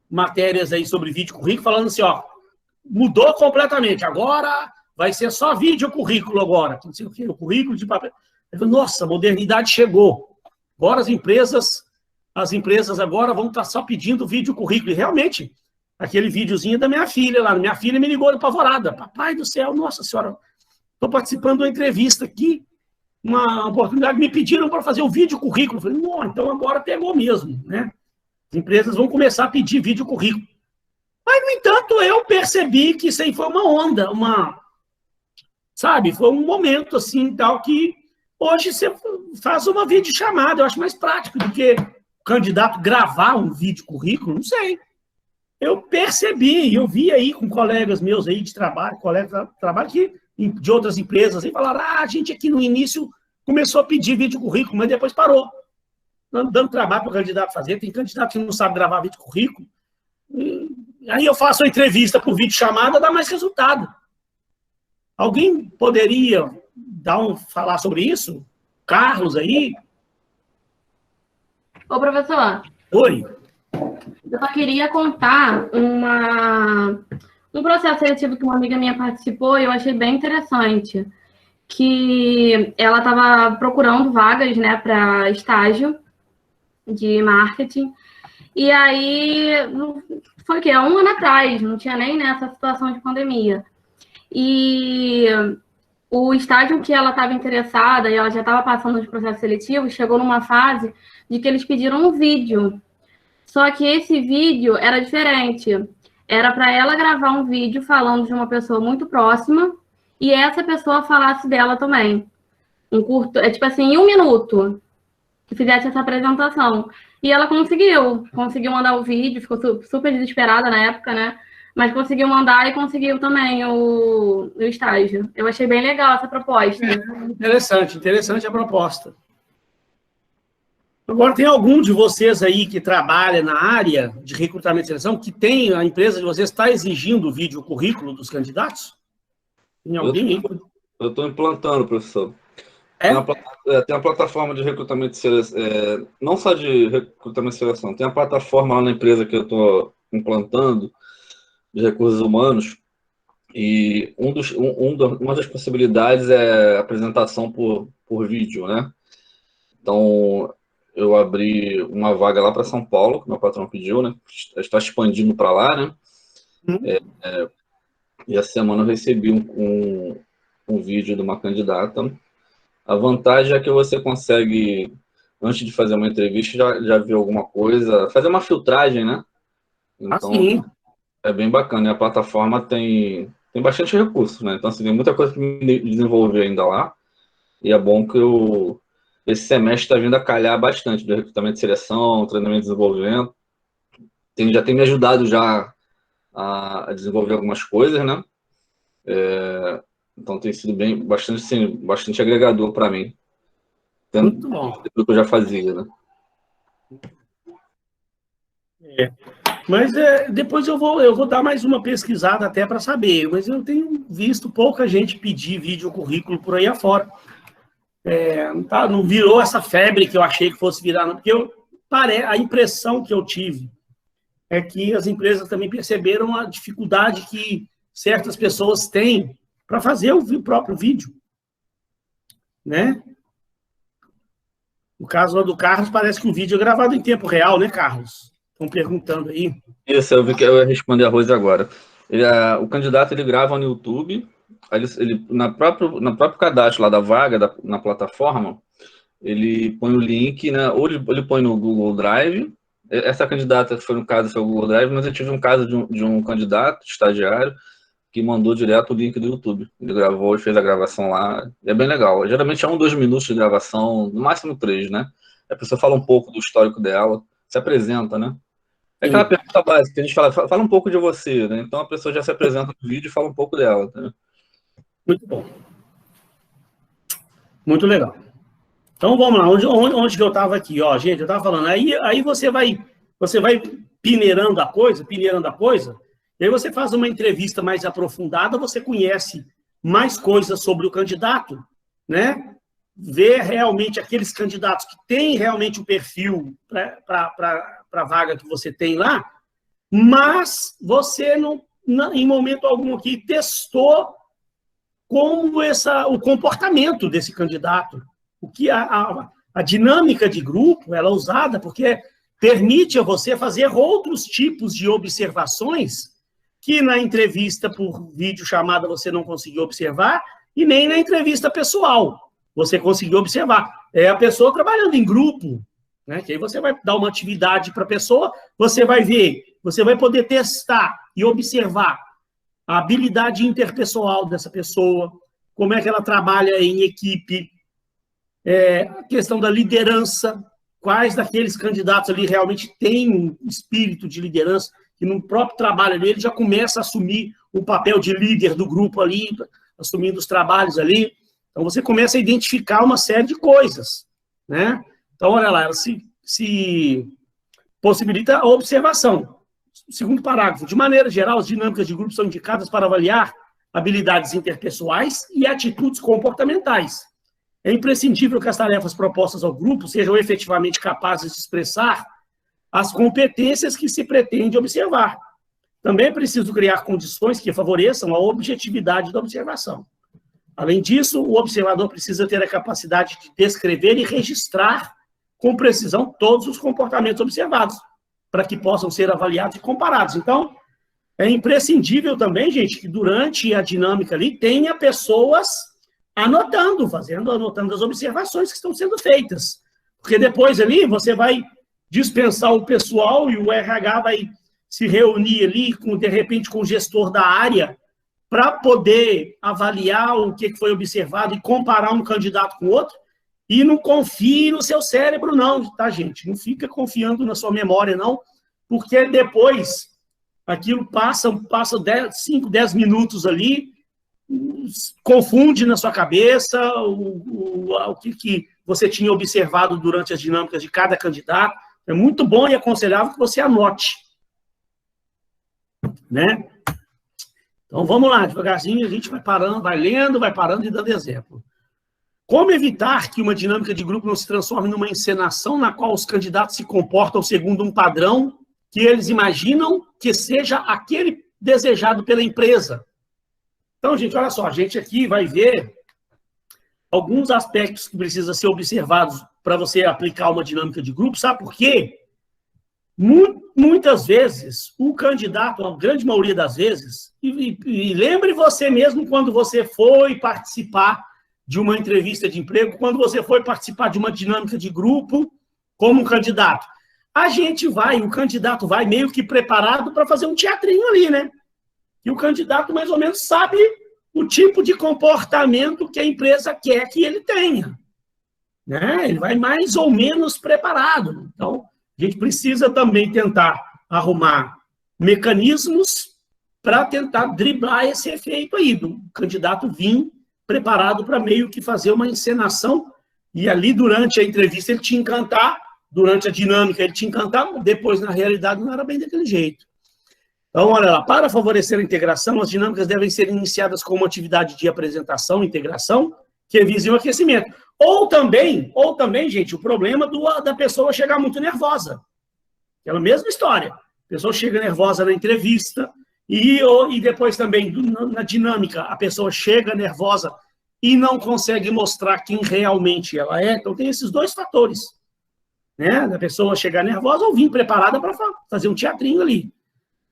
matérias aí sobre vídeo currículo falando assim, ó, mudou completamente, agora vai ser só vídeo currículo agora, não sei o que, o currículo de papel. Eu falei, nossa, a modernidade chegou. Agora as empresas agora vão estar só pedindo vídeo currículo. E realmente, aquele videozinho da minha filha lá, minha filha me ligou apavorada, papai do céu, nossa senhora, estou participando de uma entrevista aqui, uma oportunidade, me pediram para fazer um vídeo currículo. Eu falei, não, então agora pegou mesmo, né? As empresas vão começar a pedir vídeo currículo. Mas, no entanto, eu percebi que isso aí foi uma onda, sabe, foi um momento assim, tal, que hoje você faz uma videochamada, eu acho mais prático do que o candidato gravar um vídeo currículo, não sei. Eu percebi, eu vi aí com colegas meus aí de trabalho, colegas de trabalho de outras empresas, e falaram, a gente aqui no início começou a pedir vídeo currículo, mas depois parou. Dando trabalho para o candidato fazer, tem candidato que não sabe gravar vídeo currículo. Aí eu faço a entrevista por videochamada, dá mais resultado. Alguém poderia falar sobre isso? Carlos aí? Ô, professor. Oi. Eu só queria contar um processo seletivo que uma amiga minha participou e eu achei bem interessante. Que ela estava procurando vagas, né, para estágio de marketing. E aí, foi o quê? Há um ano atrás, não tinha nem nessa situação de pandemia. E o estágio que ela estava interessada, e ela já estava passando nos processos seletivos, chegou numa fase de que eles pediram um vídeo. Só que esse vídeo era diferente. Era para ela gravar um vídeo falando de uma pessoa muito próxima e essa pessoa falasse dela também. Um curto, tipo assim, em 1 minuto, que fizesse essa apresentação. E ela conseguiu mandar o vídeo, ficou super desesperada na época, né? Mas conseguiu mandar e conseguiu também o estágio. Eu achei bem legal essa proposta. Interessante a proposta. Agora, tem algum de vocês aí que trabalha na área de recrutamento e seleção que tem, a empresa de vocês está exigindo o vídeo currículo dos candidatos? Tem alguém? Eu estou implantando, professor. É? Tem uma plataforma de recrutamento e seleção, não só de recrutamento e seleção, tem a plataforma lá na empresa que eu estou implantando, de recursos humanos, e uma das possibilidades é apresentação por vídeo, né? Então, eu abri uma vaga lá para São Paulo, que meu patrão pediu, né? Está expandindo para lá, né? E essa semana eu recebi um vídeo de uma candidata. A vantagem é que você consegue, antes de fazer uma entrevista, já ver alguma coisa, fazer uma filtragem, né? Então, sim. É bem bacana. E a plataforma tem tem bastante recurso, né? Então, assim, tem muita coisa para me desenvolver ainda lá. E é bom que esse semestre está vindo a calhar bastante do recrutamento de seleção, treinamento de desenvolvimento. Já tem me ajudado já a desenvolver algumas coisas, né? Então tem sido bastante agregador para mim. Muito bom. Do que eu já fazia, né? Mas depois eu vou dar mais uma pesquisada até para saber, mas eu tenho visto pouca gente pedir vídeo currículo por aí afora. Não virou essa febre que eu achei que fosse virar, não, porque a impressão que eu tive é que as empresas também perceberam a dificuldade que certas pessoas têm para fazer o próprio vídeo, né? No caso lá do Carlos, parece que o vídeo é gravado em tempo real, né, Carlos? Estão perguntando aí. Isso, eu vi que eu ia responder a Rose agora. O candidato, ele grava no YouTube, ele na próprio cadastro lá da vaga, na plataforma, ele põe o link, né? Ou ele põe no Google Drive. Essa candidata, que foi no caso, foi o Google Drive, mas eu tive um caso de um candidato, estagiário, que mandou direto o link do YouTube. Ele gravou e fez a gravação lá. É bem legal. Geralmente é 1, 2 minutos de gravação, no máximo 3, né? A pessoa fala um pouco do histórico dela, se apresenta, né? É aquela pergunta básica que a gente fala um pouco de você, né? Então a pessoa já se apresenta no vídeo e fala um pouco dela, né? Muito bom. Muito legal. Então vamos lá, onde que eu estava aqui? Ó, gente, eu estava falando, aí você vai peneirando a coisa, e aí você faz uma entrevista mais aprofundada, você conhece mais coisas sobre o candidato, né? Vê realmente aqueles candidatos que têm realmente o perfil para a vaga que você tem lá, mas você não, em momento algum aqui, testou como o comportamento desse candidato. O que a dinâmica de grupo ela é usada porque permite a você fazer outros tipos de observações que na entrevista por videochamada você não conseguiu observar e nem na entrevista pessoal você conseguiu observar. É a pessoa trabalhando em grupo, né? Que aí você vai dar uma atividade para a pessoa, você vai ver, você vai poder testar e observar a habilidade interpessoal dessa pessoa, como é que ela trabalha em equipe, a questão da liderança, quais daqueles candidatos ali realmente têm um espírito de liderança, que no próprio trabalho ali ele já começa a assumir o papel de líder do grupo ali, assumindo os trabalhos ali. Então, você começa a identificar uma série de coisas, né? Então, olha lá, ela se possibilita a observação. Segundo parágrafo, de maneira geral, as dinâmicas de grupo são indicadas para avaliar habilidades interpessoais e atitudes comportamentais. É imprescindível que as tarefas propostas ao grupo sejam efetivamente capazes de expressar as competências que se pretende observar. Também é preciso criar condições que favoreçam a objetividade da observação. Além disso, o observador precisa ter a capacidade de descrever e registrar com precisão todos os comportamentos observados, para que possam ser avaliados e comparados. Então, é imprescindível também, gente, que durante a dinâmica ali tenha pessoas anotando as observações que estão sendo feitas. Porque depois ali você vai dispensar o pessoal e o RH vai se reunir ali, de repente, com o gestor da área para poder avaliar o que foi observado e comparar um candidato com o outro. E não confie no seu cérebro, não, tá, gente? Não fica confiando na sua memória, não, porque depois aquilo passa 5, 10 minutos ali, confunde na sua cabeça o que você tinha observado durante as dinâmicas de cada candidato. É muito bom e aconselhável que você anote, né? Então, vamos lá, devagarzinho, a gente vai parando, vai lendo, vai parando e dando exemplo. Como evitar que uma dinâmica de grupo não se transforme numa encenação na qual os candidatos se comportam segundo um padrão que eles imaginam que seja aquele desejado pela empresa? Então, gente, olha só, a gente aqui vai ver alguns aspectos que precisam ser observados para você aplicar uma dinâmica de grupo. Sabe por quê? Muitas vezes, o candidato, a grande maioria das vezes, e lembre você mesmo quando você foi participar de uma entrevista de emprego, quando você foi participar de uma dinâmica de grupo como candidato. O candidato vai meio que preparado para fazer um teatrinho ali, né? que o candidato mais ou menos sabe o tipo de comportamento que a empresa quer que ele tenha, né? Ele vai mais ou menos preparado. Então, a gente precisa também tentar arrumar mecanismos para tentar driblar esse efeito aí, do candidato vir preparado para meio que fazer uma encenação, e ali durante a entrevista ele te encantar, durante a dinâmica ele te encantar, depois na realidade não era bem daquele jeito. Então, olha lá, para favorecer a integração, as dinâmicas devem ser iniciadas com uma atividade de apresentação, integração, que vise o aquecimento. Ou também, gente, o problema da pessoa chegar muito nervosa. Aquela mesma história. A pessoa chega nervosa na entrevista, e depois também, na dinâmica, a pessoa chega nervosa e não consegue mostrar quem realmente ela é. Então, tem esses dois fatores, né? Da pessoa chegar nervosa ou vir preparada para fazer um teatrinho ali.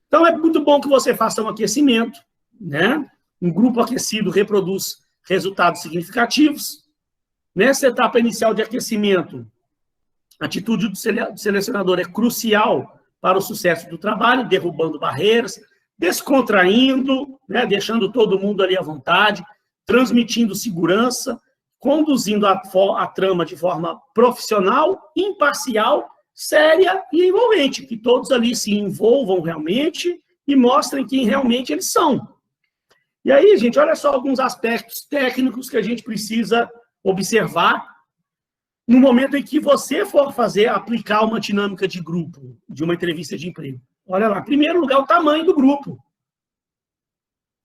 Então, é muito bom que você faça um aquecimento, né? Um grupo aquecido reproduz resultados significativos. Nessa etapa inicial de aquecimento, a atitude do selecionador é crucial para o sucesso do trabalho, derrubando barreiras, descontraindo, né? Deixando todo mundo ali à vontade, transmitindo segurança, conduzindo a trama de forma profissional, imparcial, séria e envolvente, que todos ali se envolvam realmente e mostrem quem realmente eles são. E aí, gente, olha só alguns aspectos técnicos que a gente precisa observar no momento em que você for aplicar uma dinâmica de grupo, de uma entrevista de emprego. Olha lá, em primeiro lugar, o tamanho do grupo.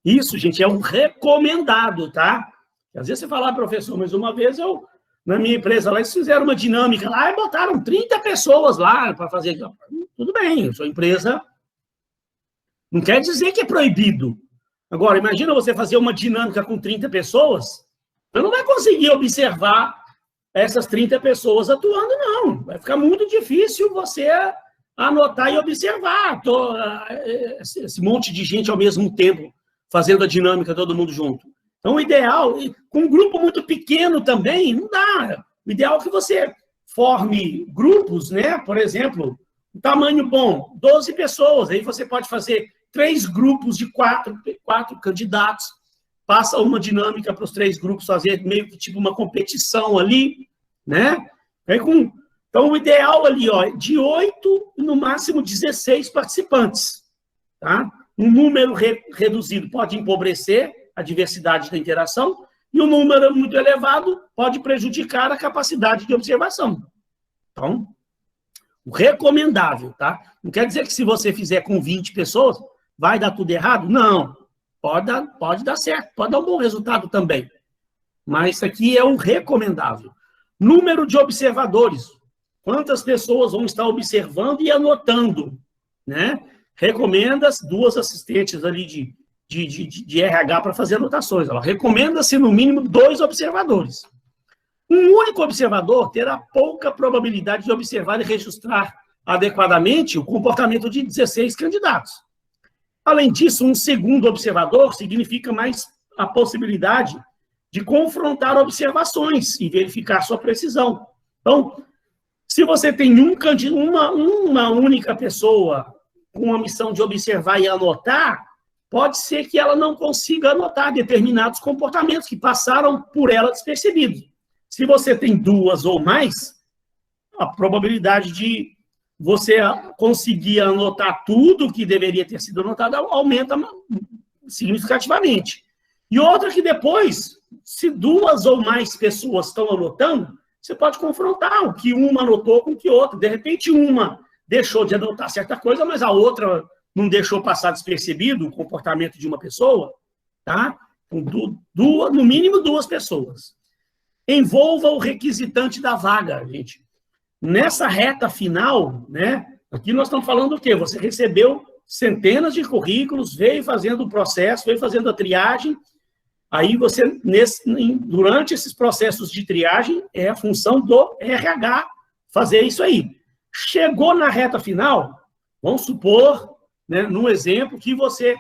Isso, gente, é um recomendado, tá? Às vezes você fala, professor, mas uma vez na minha empresa lá, eles fizeram uma dinâmica lá e botaram 30 pessoas lá para fazer. Tudo bem, sua empresa não quer dizer que é proibido. Agora, imagina você fazer uma dinâmica com 30 pessoas, você não vai conseguir observar essas 30 pessoas atuando, não. Vai ficar muito difícil você anotar e observar esse monte de gente ao mesmo tempo, fazendo a dinâmica todo mundo junto. Então, o ideal, com um grupo muito pequeno também, não dá. O ideal é que você forme grupos, né? Por exemplo, um tamanho bom, 12 pessoas. Aí você pode fazer 3 grupos de 4 candidatos. Passa uma dinâmica para os 3 grupos, fazer meio que tipo uma competição ali, né? Então, o ideal ali, ó, de 8, no máximo 16 participantes, tá? Um número reduzido pode empobrecer a diversidade da interação, e um número muito elevado pode prejudicar a capacidade de observação. Então, o recomendável, tá? Não quer dizer que se você fizer com 20 pessoas, vai dar tudo errado? Não. Pode dar certo, pode dar um bom resultado também. Mas isso aqui é um recomendável. Número de observadores. Quantas pessoas vão estar observando e anotando, né? Recomenda-se 2 assistentes ali de RH para fazer anotações. Recomenda-se, no mínimo, 2 observadores. Um único observador terá pouca probabilidade de observar e registrar adequadamente o comportamento de 16 candidatos. Além disso, um segundo observador significa mais a possibilidade de confrontar observações e verificar sua precisão. Então, se você tem uma única pessoa com a missão de observar e anotar, pode ser que ela não consiga anotar determinados comportamentos que passaram por ela despercebidos. Se você tem 2 ou mais, a probabilidade de você conseguir anotar tudo que deveria ter sido anotado aumenta significativamente. E outra que depois, se 2 ou mais pessoas estão anotando, você pode confrontar o que uma anotou com o que outra. De repente, uma deixou de anotar certa coisa, mas a outra não deixou passar despercebido o comportamento de uma pessoa, tá? No mínimo 2 pessoas. Envolva o requisitante da vaga, gente. Nessa reta final, né? Aqui nós estamos falando do quê? Você recebeu centenas de currículos, veio fazendo o processo, veio fazendo a triagem. Aí você, durante esses processos de triagem, é a função do RH fazer isso aí. Chegou na reta final, vamos supor, né, num exemplo, que você,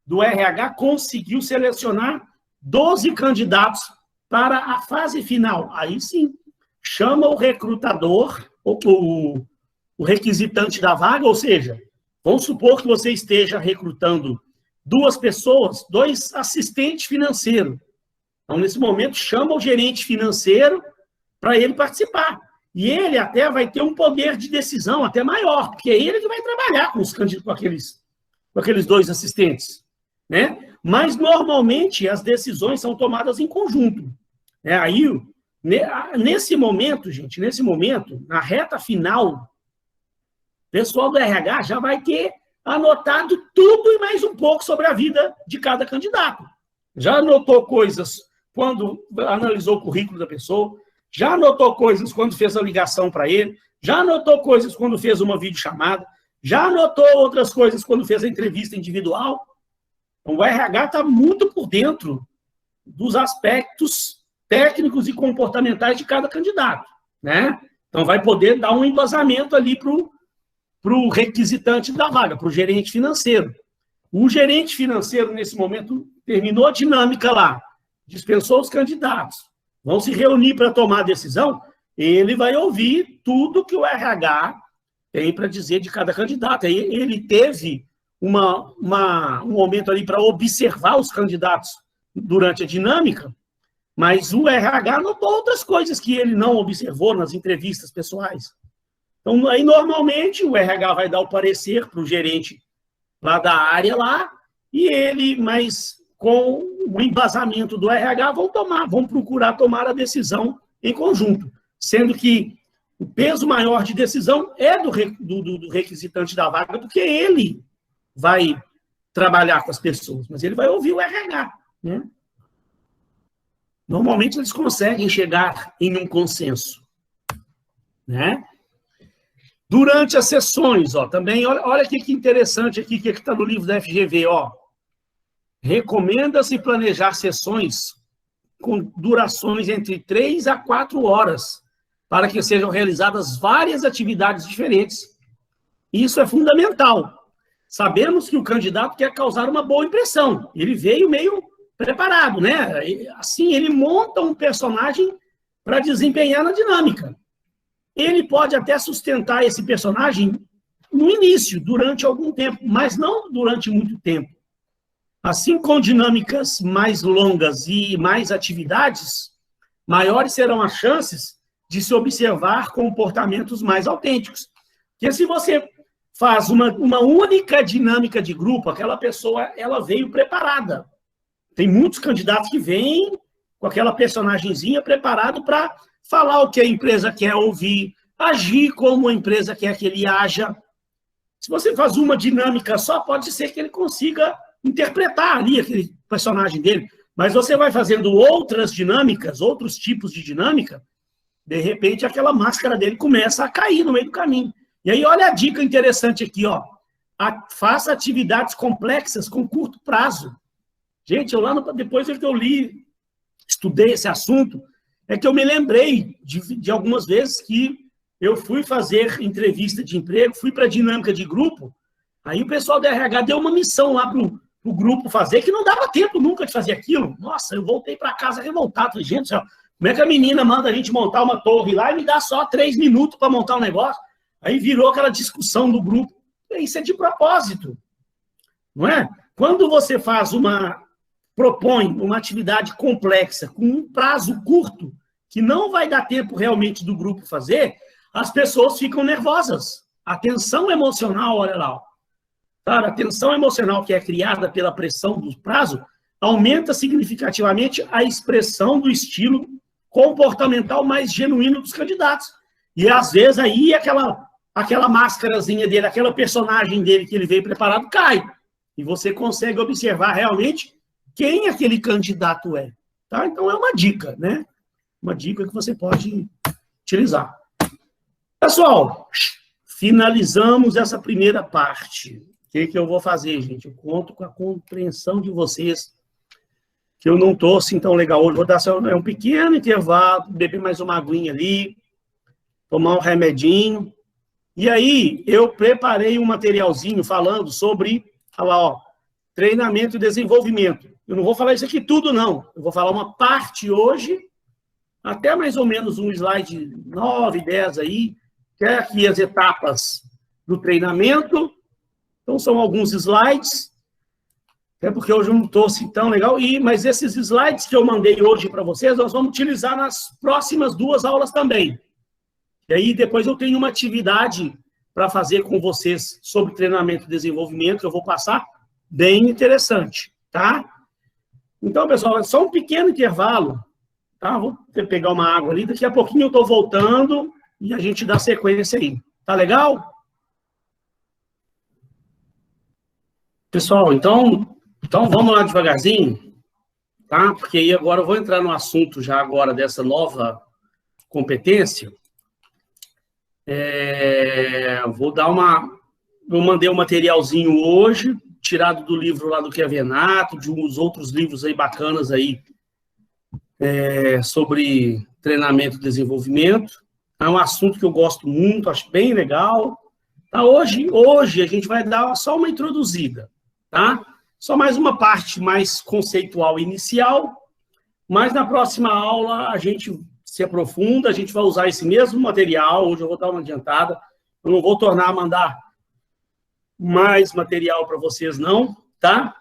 do RH, conseguiu selecionar 12 candidatos para a fase final. Aí sim, chama o recrutador, o requisitante da vaga, ou seja, vamos supor que você esteja recrutando 2 pessoas, 2 assistentes financeiros. Então, nesse momento, chama o gerente financeiro para ele participar. E ele até vai ter um poder de decisão até maior, porque é ele que vai trabalhar com aqueles 2 assistentes, né? Mas, normalmente, as decisões são tomadas em conjunto. Aí, nesse momento, gente, na reta final, o pessoal do RH já vai ter anotado tudo e mais um pouco sobre a vida de cada candidato. Já anotou coisas quando analisou o currículo da pessoa, já anotou coisas quando fez a ligação para ele, já anotou coisas quando fez uma videochamada, já anotou outras coisas quando fez a entrevista individual. Então, o RH está muito por dentro dos aspectos técnicos e comportamentais de cada candidato, né? Então, vai poder dar um embasamento ali para o requisitante da vaga, para o gerente financeiro. O gerente financeiro, nesse momento, terminou a dinâmica lá, dispensou os candidatos, vão se reunir para tomar a decisão, ele vai ouvir tudo que o RH tem para dizer de cada candidato. Aí ele teve um momento ali para observar os candidatos durante a dinâmica, mas o RH notou outras coisas que ele não observou nas entrevistas pessoais. Então, aí, normalmente, o RH vai dar o parecer para o gerente lá da área lá, e ele, mas com o embasamento do RH, vão procurar tomar a decisão em conjunto, sendo que o peso maior de decisão é do requisitante da vaga, porque ele vai trabalhar com as pessoas, mas ele vai ouvir o RH, né? Normalmente, eles conseguem chegar em um consenso, né? Durante as sessões, também, olha que interessante aqui, que está no livro da FGV, recomenda-se planejar sessões com durações entre 3 a 4 horas, para que sejam realizadas várias atividades diferentes. Isso é fundamental. Sabemos que o candidato quer causar uma boa impressão. Ele veio meio preparado, né? Assim, ele monta um personagem para desempenhar na dinâmica. Ele pode até sustentar esse personagem no início, durante algum tempo, mas não durante muito tempo. Assim, com dinâmicas mais longas e mais atividades, maiores serão as chances de se observar comportamentos mais autênticos. Porque se você faz uma única dinâmica de grupo, aquela pessoa ela veio preparada. Tem muitos candidatos que vêm com aquela personagemzinha preparado para falar o que a empresa quer ouvir, agir como a empresa quer que ele haja. Se você faz uma dinâmica só, pode ser que ele consiga interpretar ali aquele personagem dele, mas você vai fazendo outras dinâmicas, outros tipos de dinâmica, de repente aquela máscara dele começa a cair no meio do caminho. E aí, olha a dica interessante aqui, faça atividades complexas com curto prazo. Gente, depois que eu estudei esse assunto, é que eu me lembrei de algumas vezes que eu fui fazer entrevista de emprego, fui para a dinâmica de grupo, aí o pessoal da RH deu uma missão lá para o grupo fazer, que não dava tempo nunca de fazer aquilo. Nossa, eu voltei para casa revoltado. Falei, gente, como é que a menina manda a gente montar uma torre lá e me dá só 3 minutos para montar um negócio? Aí virou aquela discussão do grupo. Isso é de propósito, não é? Quando você propõe uma atividade complexa, com um prazo curto, que não vai dar tempo realmente do grupo fazer, as pessoas ficam nervosas. A tensão emocional, olha lá, Cara, a tensão emocional que é criada pela pressão do prazo aumenta significativamente a expressão do estilo comportamental mais genuíno dos candidatos. E, às vezes, aí aquela máscarazinha dele, aquela personagem dele que ele veio preparado, cai. E você consegue observar realmente quem aquele candidato é. Tá? Então, é uma dica, né? Uma dica que você pode utilizar. Pessoal, finalizamos essa primeira parte. O que eu vou fazer, gente? Eu conto com a compreensão de vocês, que eu não estou assim tão legal hoje. Vou dar só um pequeno intervalo, beber mais uma aguinha ali, tomar um remedinho. E aí, eu preparei um materialzinho falando sobre, olha lá, ó, treinamento e desenvolvimento. Eu não vou falar isso aqui tudo, não. Eu vou falar uma parte hoje, até mais ou menos um slide 9, 10 aí, que é aqui as etapas do treinamento. Então, são alguns slides. Até porque hoje eu não estou assim tão legal. Mas esses slides que eu mandei hoje para vocês, nós vamos utilizar nas próximas 2 aulas também. E aí depois eu tenho uma atividade para fazer com vocês sobre treinamento e desenvolvimento, que eu vou passar, bem interessante, tá? Então, pessoal, é só um pequeno intervalo, tá? Vou pegar uma água ali, daqui a pouquinho eu estou voltando e a gente dá sequência aí. Tá legal? Pessoal, então vamos lá devagarzinho, tá? Porque aí agora eu vou entrar no assunto já agora dessa nova competência. Eu mandei um materialzinho hoje, tirado do livro lá do Chiavenato, de uns outros livros aí bacanas aí, sobre treinamento e desenvolvimento. É um assunto que eu gosto muito, acho bem legal. Tá? Hoje a gente vai dar só uma introduzida, tá? Só mais uma parte mais conceitual inicial, mas na próxima aula a gente se aprofunda, a gente vai usar esse mesmo material. Hoje eu vou dar uma adiantada, eu não vou tornar a mandar mais material para vocês, não, tá?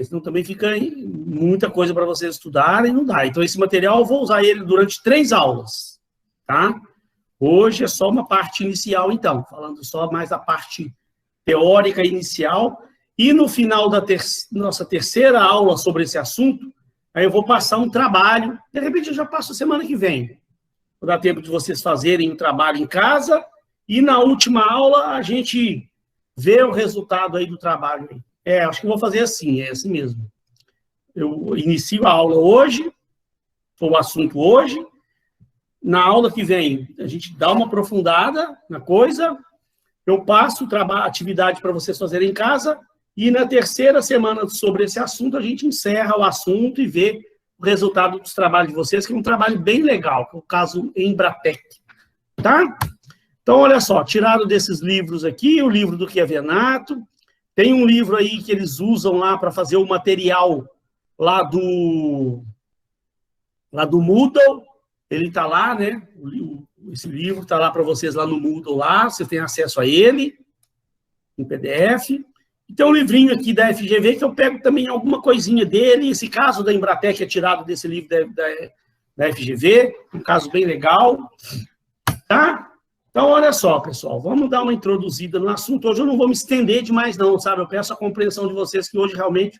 Senão também fica muita coisa para vocês estudarem, não dá. Então, esse material eu vou usar ele durante 3 aulas, tá? Hoje é só uma parte inicial, então, falando só mais da parte teórica inicial. E no final da nossa terceira aula sobre esse assunto, aí eu vou passar um trabalho. De repente, eu já passo semana que vem. Vou dar tempo de vocês fazerem o trabalho em casa. E na última aula, a gente vê o resultado aí do trabalho. Acho que eu vou fazer assim, é assim mesmo. Eu inicio a aula hoje, o assunto hoje. Na aula que vem, a gente dá uma aprofundada na coisa. Eu passo a atividade para vocês fazerem em casa. E na terceira semana sobre esse assunto, a gente encerra o assunto e vê o resultado dos trabalhos de vocês, que é um trabalho bem legal, que é o caso Embratec. Tá? Então, olha só, tirado desses livros aqui, o livro do Chiavenato, tem um livro aí que eles usam lá para fazer o material lá do Moodle, ele está lá, né? Esse livro está lá para vocês lá no Moodle, lá, vocês têm acesso a ele, em PDF. E tem um livrinho aqui da FGV que eu pego também alguma coisinha dele, esse caso da Embratec é tirado desse livro da FGV, um caso bem legal, tá? Então, olha só, pessoal, vamos dar uma introduzida no assunto. Hoje eu não vou me estender demais, não, sabe? Eu peço a compreensão de vocês que hoje realmente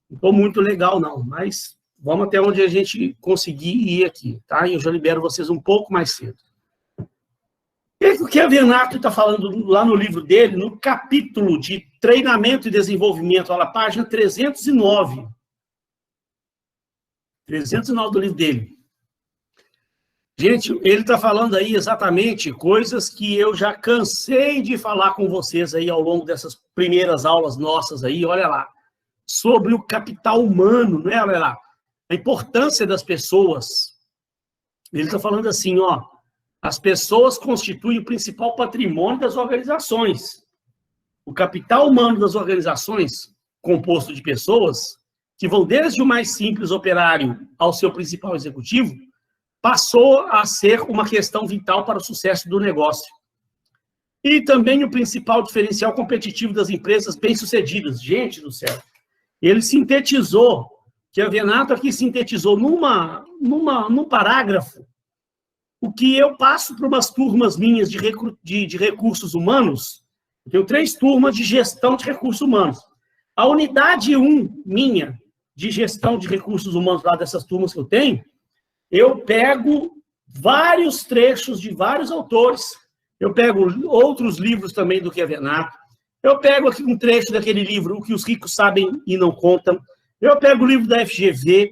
não estou muito legal, não. Mas vamos até onde a gente conseguir ir aqui, tá? E eu já libero vocês um pouco mais cedo. O que a Chiavenato está falando lá no livro dele, no capítulo de treinamento e desenvolvimento, olha, página 309. 309 do livro dele. Gente, ele está falando aí exatamente coisas que eu já cansei de falar com vocês aí ao longo dessas primeiras aulas nossas aí, olha lá, sobre o capital humano, né? Olha lá, a importância das pessoas. Ele está falando assim, ó, as pessoas constituem o principal patrimônio das organizações. O capital humano das organizações, composto de pessoas, que vão desde o mais simples operário ao seu principal executivo, passou a ser uma questão vital para o sucesso do negócio. E também o principal diferencial competitivo das empresas bem-sucedidas. Gente do céu! Ele sintetizou, Chiavenato aqui sintetizou num parágrafo, o que eu passo para umas turmas minhas de recursos humanos. Eu tenho 3 turmas de gestão de recursos humanos. A unidade 1 minha de gestão de recursos humanos, lá dessas turmas que eu tenho, eu pego vários trechos de vários autores, eu pego outros livros também do Chiavenato, eu pego aqui um trecho daquele livro, O que os ricos sabem e não contam, eu pego o livro da FGV,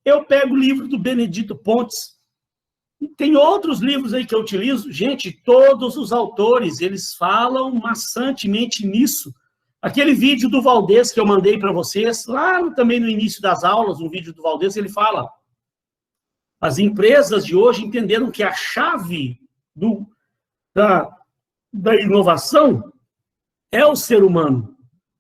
eu pego o livro do Benedito Pontes, e tem outros livros aí que eu utilizo. Gente, todos os autores, eles falam maçantemente nisso. Aquele vídeo do Valdez que eu mandei para vocês, lá também no início das aulas, um vídeo do Valdez, ele fala: as empresas de hoje entenderam que a chave da inovação é o ser humano.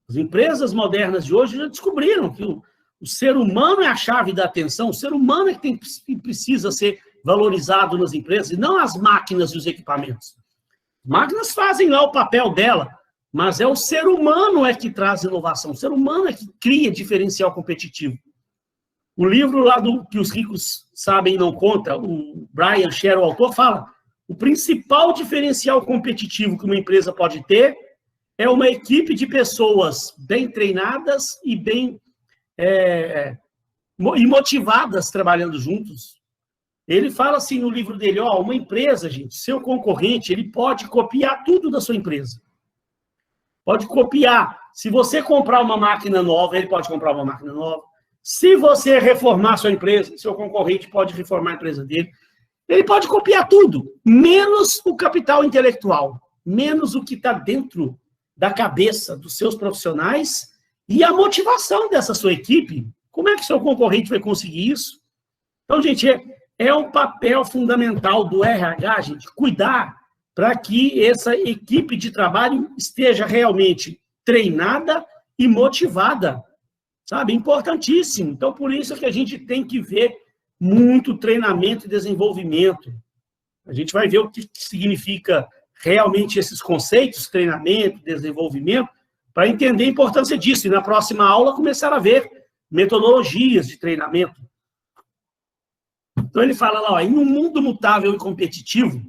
As empresas modernas de hoje já descobriram que o ser humano é a chave da atenção, o ser humano é que precisa ser valorizado nas empresas, e não as máquinas e os equipamentos. As máquinas fazem lá o papel dela, mas é o ser humano que traz inovação, o ser humano que cria diferencial competitivo. O livro lá do que os ricos sabem e não conta, o Brian Sher, o autor, fala: o principal diferencial competitivo que uma empresa pode ter é uma equipe de pessoas bem treinadas e bem e motivadas trabalhando juntos. Ele fala assim no livro dele, uma empresa, gente, seu concorrente, ele pode copiar tudo da sua empresa. Pode copiar. Se você comprar uma máquina nova, ele pode comprar uma máquina nova. Se você reformar sua empresa, seu concorrente pode reformar a empresa dele. Ele pode copiar tudo, menos o capital intelectual, menos o que está dentro da cabeça dos seus profissionais e a motivação dessa sua equipe. Como é que seu concorrente vai conseguir isso? Então, gente, é um papel fundamental do RH, gente, cuidar para que essa equipe de trabalho esteja realmente treinada e motivada, sabe? Importantíssimo. Então, por isso que a gente tem que ver muito treinamento e desenvolvimento. A gente vai ver o que significa realmente esses conceitos, treinamento, desenvolvimento, para entender a importância disso. E na próxima aula começar a ver metodologias de treinamento. Então ele fala lá, em um mundo mutável e competitivo,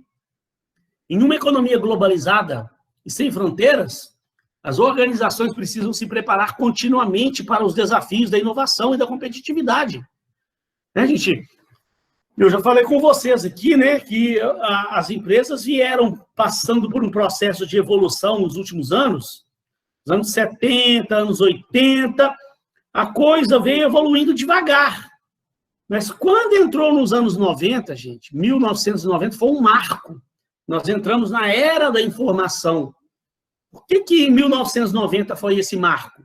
em uma economia globalizada e sem fronteiras, as organizações precisam se preparar continuamente para os desafios da inovação e da competitividade. Né, gente? Eu já falei com vocês aqui, né, que as empresas vieram passando por um processo de evolução nos últimos anos, nos anos 70, anos 80, a coisa veio evoluindo devagar. Mas quando entrou nos anos 90, gente, 1990 foi um marco. Nós entramos na era da informação. Por que em 1990 foi esse marco?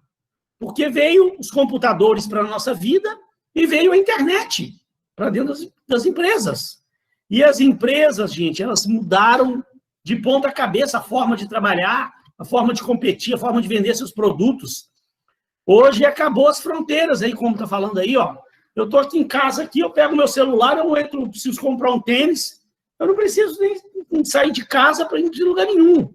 Porque veio os computadores para a nossa vida e veio a internet para dentro das empresas. E as empresas, gente, elas mudaram de ponta cabeça a forma de trabalhar, a forma de competir, a forma de vender seus produtos. Hoje acabou as fronteiras aí, como está falando aí, ó. Eu estou aqui em casa, aqui, eu pego meu celular, eu entro, preciso comprar um tênis, eu não preciso nem sair de casa para ir de lugar nenhum.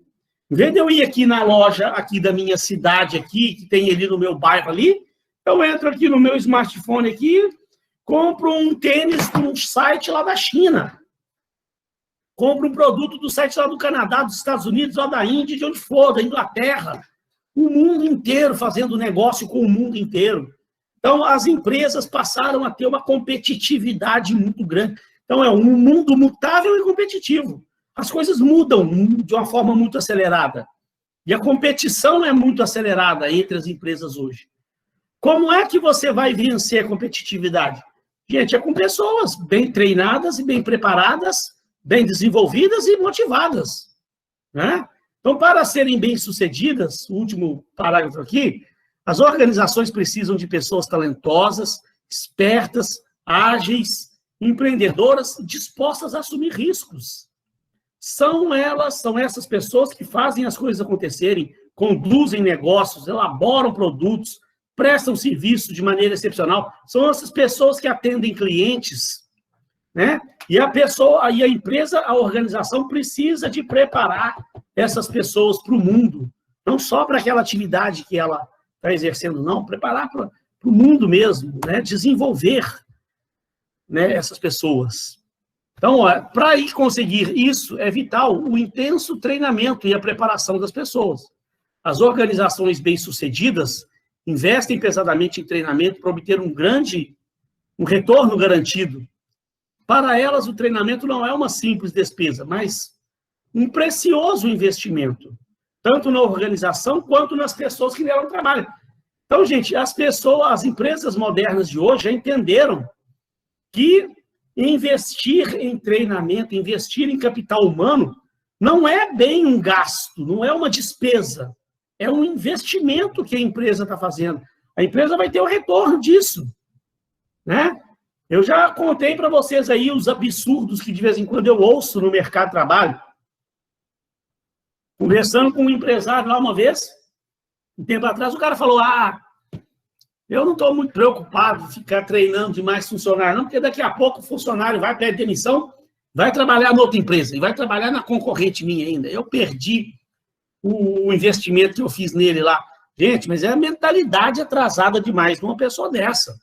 Em vez de eu ir aqui na loja aqui da minha cidade, aqui, que tem ali no meu bairro ali, eu entro aqui no meu smartphone aqui, compro um tênis de um site lá da China. Compro um produto do site lá do Canadá, dos Estados Unidos, lá da Índia, de onde for, da Inglaterra. O mundo inteiro fazendo negócio com o mundo inteiro. Então, as empresas passaram a ter uma competitividade muito grande. Então, é um mundo mutável e competitivo. As coisas mudam de uma forma muito acelerada. E a competição é muito acelerada entre as empresas hoje. Como é que você vai vencer a competitividade? Gente, é com pessoas bem treinadas e bem preparadas, bem desenvolvidas e motivadas. Né? Então, para serem bem-sucedidas, o último parágrafo aqui, as organizações precisam de pessoas talentosas, espertas, ágeis, empreendedoras, dispostas a assumir riscos. São essas pessoas que fazem as coisas acontecerem, conduzem negócios, elaboram produtos, prestam serviço de maneira excepcional. São essas pessoas que atendem clientes, né? E a empresa, a organização precisa de preparar essas pessoas para o mundo, não só para aquela atividade que ela está exercendo, não, preparar para o mundo mesmo, né? Desenvolver, né, essas pessoas. Então, para conseguir isso, é vital o intenso treinamento e a preparação das pessoas. As organizações bem-sucedidas investem pesadamente em treinamento para obter um retorno garantido. Para elas, o treinamento não é uma simples despesa, mas um precioso investimento, tanto na organização quanto nas pessoas que nela trabalham. Então, gente, as empresas modernas de hoje já entenderam que investir em treinamento, investir em capital humano, não é bem um gasto, não é uma despesa, é um investimento que a empresa está fazendo. A empresa vai ter o retorno disso, né? Eu já contei para vocês aí os absurdos que de vez em quando eu ouço no mercado de trabalho. Conversando com um empresário lá uma vez, um tempo atrás, o cara falou, eu não estou muito preocupado em ficar treinando demais funcionário, não, porque daqui a pouco o funcionário vai pedir demissão, vai trabalhar em outra empresa, e vai trabalhar na concorrente minha ainda. Eu perdi o investimento que eu fiz nele lá. Gente, mas é a mentalidade atrasada demais de uma pessoa dessa.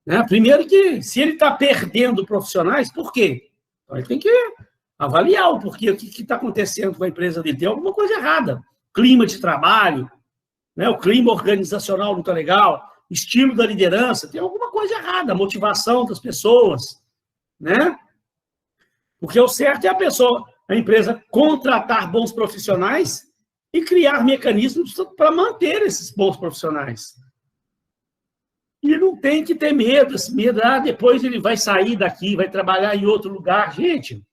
Né? Primeiro que, se ele está perdendo profissionais, por quê? Então, ele tem que avaliar o porquê, o que está acontecendo com a empresa dele. Tem alguma coisa errada. Clima de trabalho, né? O clima organizacional não está legal, o estilo da liderança, tem alguma coisa errada, a motivação das pessoas, né? Porque o certo é a empresa contratar bons profissionais e criar mecanismos para manter esses bons profissionais. E não tem que ter medo, esse medo, depois ele vai sair daqui, vai trabalhar em outro lugar. Gente,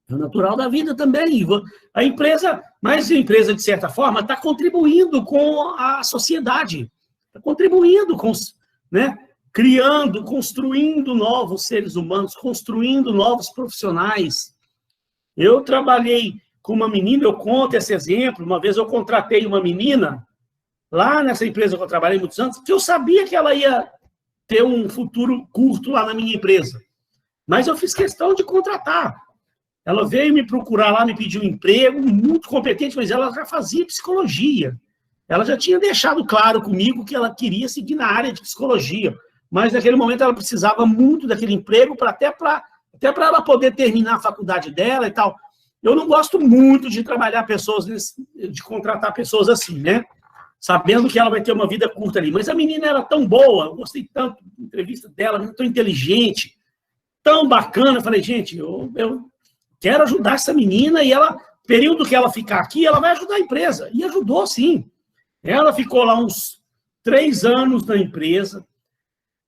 é o natural da vida também. A empresa, mas a empresa, de certa forma, está contribuindo com a sociedade, está contribuindo com, né, criando, construindo novos seres humanos, construindo novos profissionais. Eu trabalhei com uma menina, eu conto esse exemplo, uma vez eu contratei uma menina, lá nessa empresa que eu trabalhei muitos anos, que eu sabia que ela ia ter um futuro curto lá na minha empresa. Mas eu fiz questão de contratar. Ela veio me procurar lá, me pediu um emprego, muito competente, mas ela já fazia psicologia. Ela já tinha deixado claro comigo que ela queria seguir na área de psicologia. Mas naquele momento ela precisava muito daquele emprego até para ela poder terminar a faculdade dela e tal. Eu não gosto muito de trabalhar pessoas, de contratar pessoas assim, né? Sabendo que ela vai ter uma vida curta ali. Mas a menina era tão boa, eu gostei tanto da entrevista dela, tão inteligente, tão bacana. Eu falei, gente, eu quero ajudar essa menina e ela, período que ela ficar aqui, ela vai ajudar a empresa. E ajudou, sim. Ela ficou lá uns 3 anos na empresa,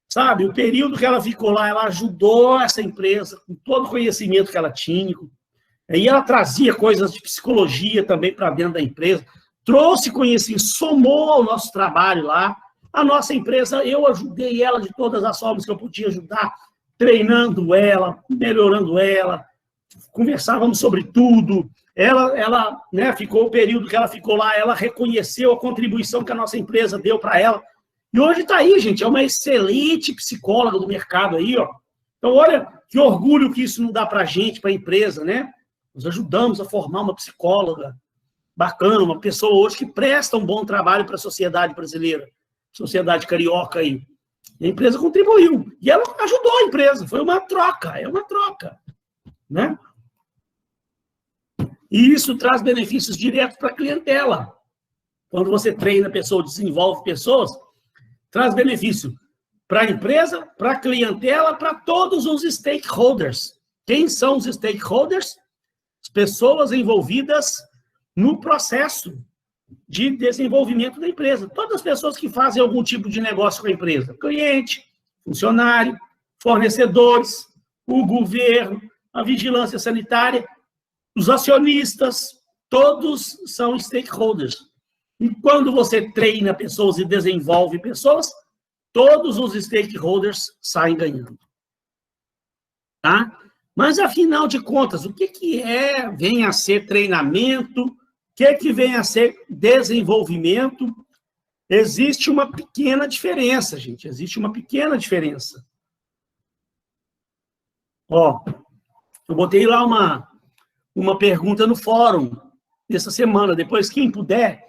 sabe? O período que ela ficou lá, ela ajudou essa empresa com todo o conhecimento que ela tinha. E ela trazia coisas de psicologia também para dentro da empresa. Trouxe conhecimento, somou ao nosso trabalho lá. A nossa empresa, eu ajudei ela de todas as formas que eu podia ajudar, treinando ela, melhorando ela, conversávamos sobre tudo. Ela né, ficou o período que ela ficou lá, ela reconheceu a contribuição que a nossa empresa deu para ela. E hoje está aí, gente, é uma excelente psicóloga do mercado aí, ó. Então, olha que orgulho que isso não dá para a gente, para a empresa, né? Nós ajudamos a formar uma psicóloga bacana, uma pessoa hoje que presta um bom trabalho para a sociedade brasileira, sociedade carioca aí. E a empresa contribuiu. E ela ajudou a empresa. Foi uma troca, é uma troca. Né? E isso traz benefícios diretos para a clientela. Quando você treina pessoas, desenvolve pessoas, traz benefício para a empresa, para a clientela, para todos os stakeholders. Quem são os stakeholders? As pessoas envolvidas no processo de desenvolvimento da empresa. Todas as pessoas que fazem algum tipo de negócio com a empresa. Cliente, funcionário, fornecedores, o governo, a vigilância sanitária, os acionistas, todos são stakeholders. E quando você treina pessoas e desenvolve pessoas, todos os stakeholders saem ganhando. Tá? Mas, afinal de contas, o que vem a ser treinamento? O que vem a ser desenvolvimento? Existe uma pequena diferença, gente. Existe uma pequena diferença. Ó, eu botei lá uma pergunta no fórum essa semana. Depois, quem puder,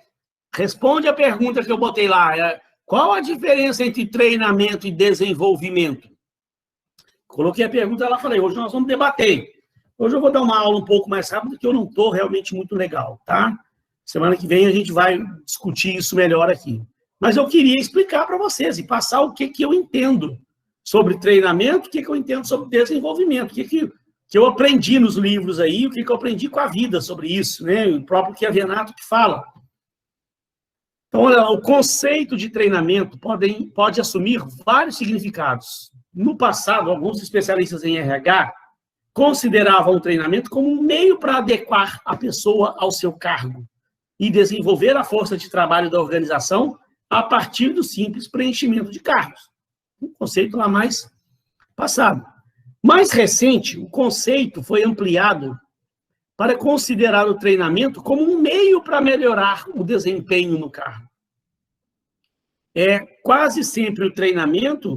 responde a pergunta que eu botei lá. Qual a diferença entre treinamento e desenvolvimento? Coloquei a pergunta lá e falei, hoje nós vamos debater. Hoje eu vou dar uma aula um pouco mais rápida, porque eu não estou realmente muito legal, tá? Semana que vem a gente vai discutir isso melhor aqui. Mas eu queria explicar para vocês e passar o que eu entendo sobre treinamento, o que eu entendo sobre desenvolvimento, o que eu aprendi nos livros aí, o que eu aprendi com a vida sobre isso, né? O próprio Chiavenato que fala. Então, olha lá, o conceito de treinamento pode assumir vários significados. No passado, alguns especialistas em RH consideravam o treinamento como um meio para adequar a pessoa ao seu cargo e desenvolver a força de trabalho da organização a partir do simples preenchimento de cargos. Um conceito lá mais passado. Mais recente, o conceito foi ampliado para considerar o treinamento como um meio para melhorar o desempenho no cargo. Quase sempre o treinamento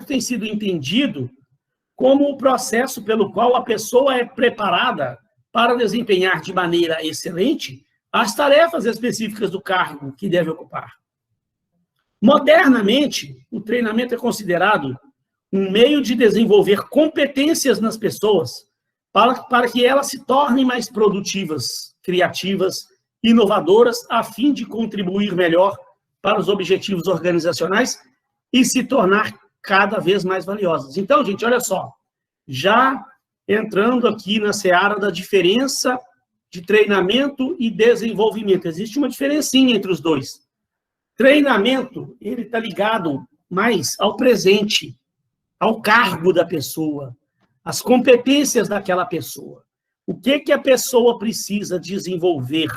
tem sido entendido como o processo pelo qual a pessoa é preparada para desempenhar de maneira excelente as tarefas específicas do cargo que deve ocupar. Modernamente, o treinamento é considerado um meio de desenvolver competências nas pessoas para que elas se tornem mais produtivas, criativas, inovadoras, a fim de contribuir melhor para os objetivos organizacionais e se tornar cada vez mais valiosas. Então, gente, olha só, já entrando aqui na seara da diferença de treinamento e desenvolvimento. Existe uma diferencinha entre os dois. Treinamento, ele está ligado mais ao presente, ao cargo da pessoa, às competências daquela pessoa. O que a pessoa precisa desenvolver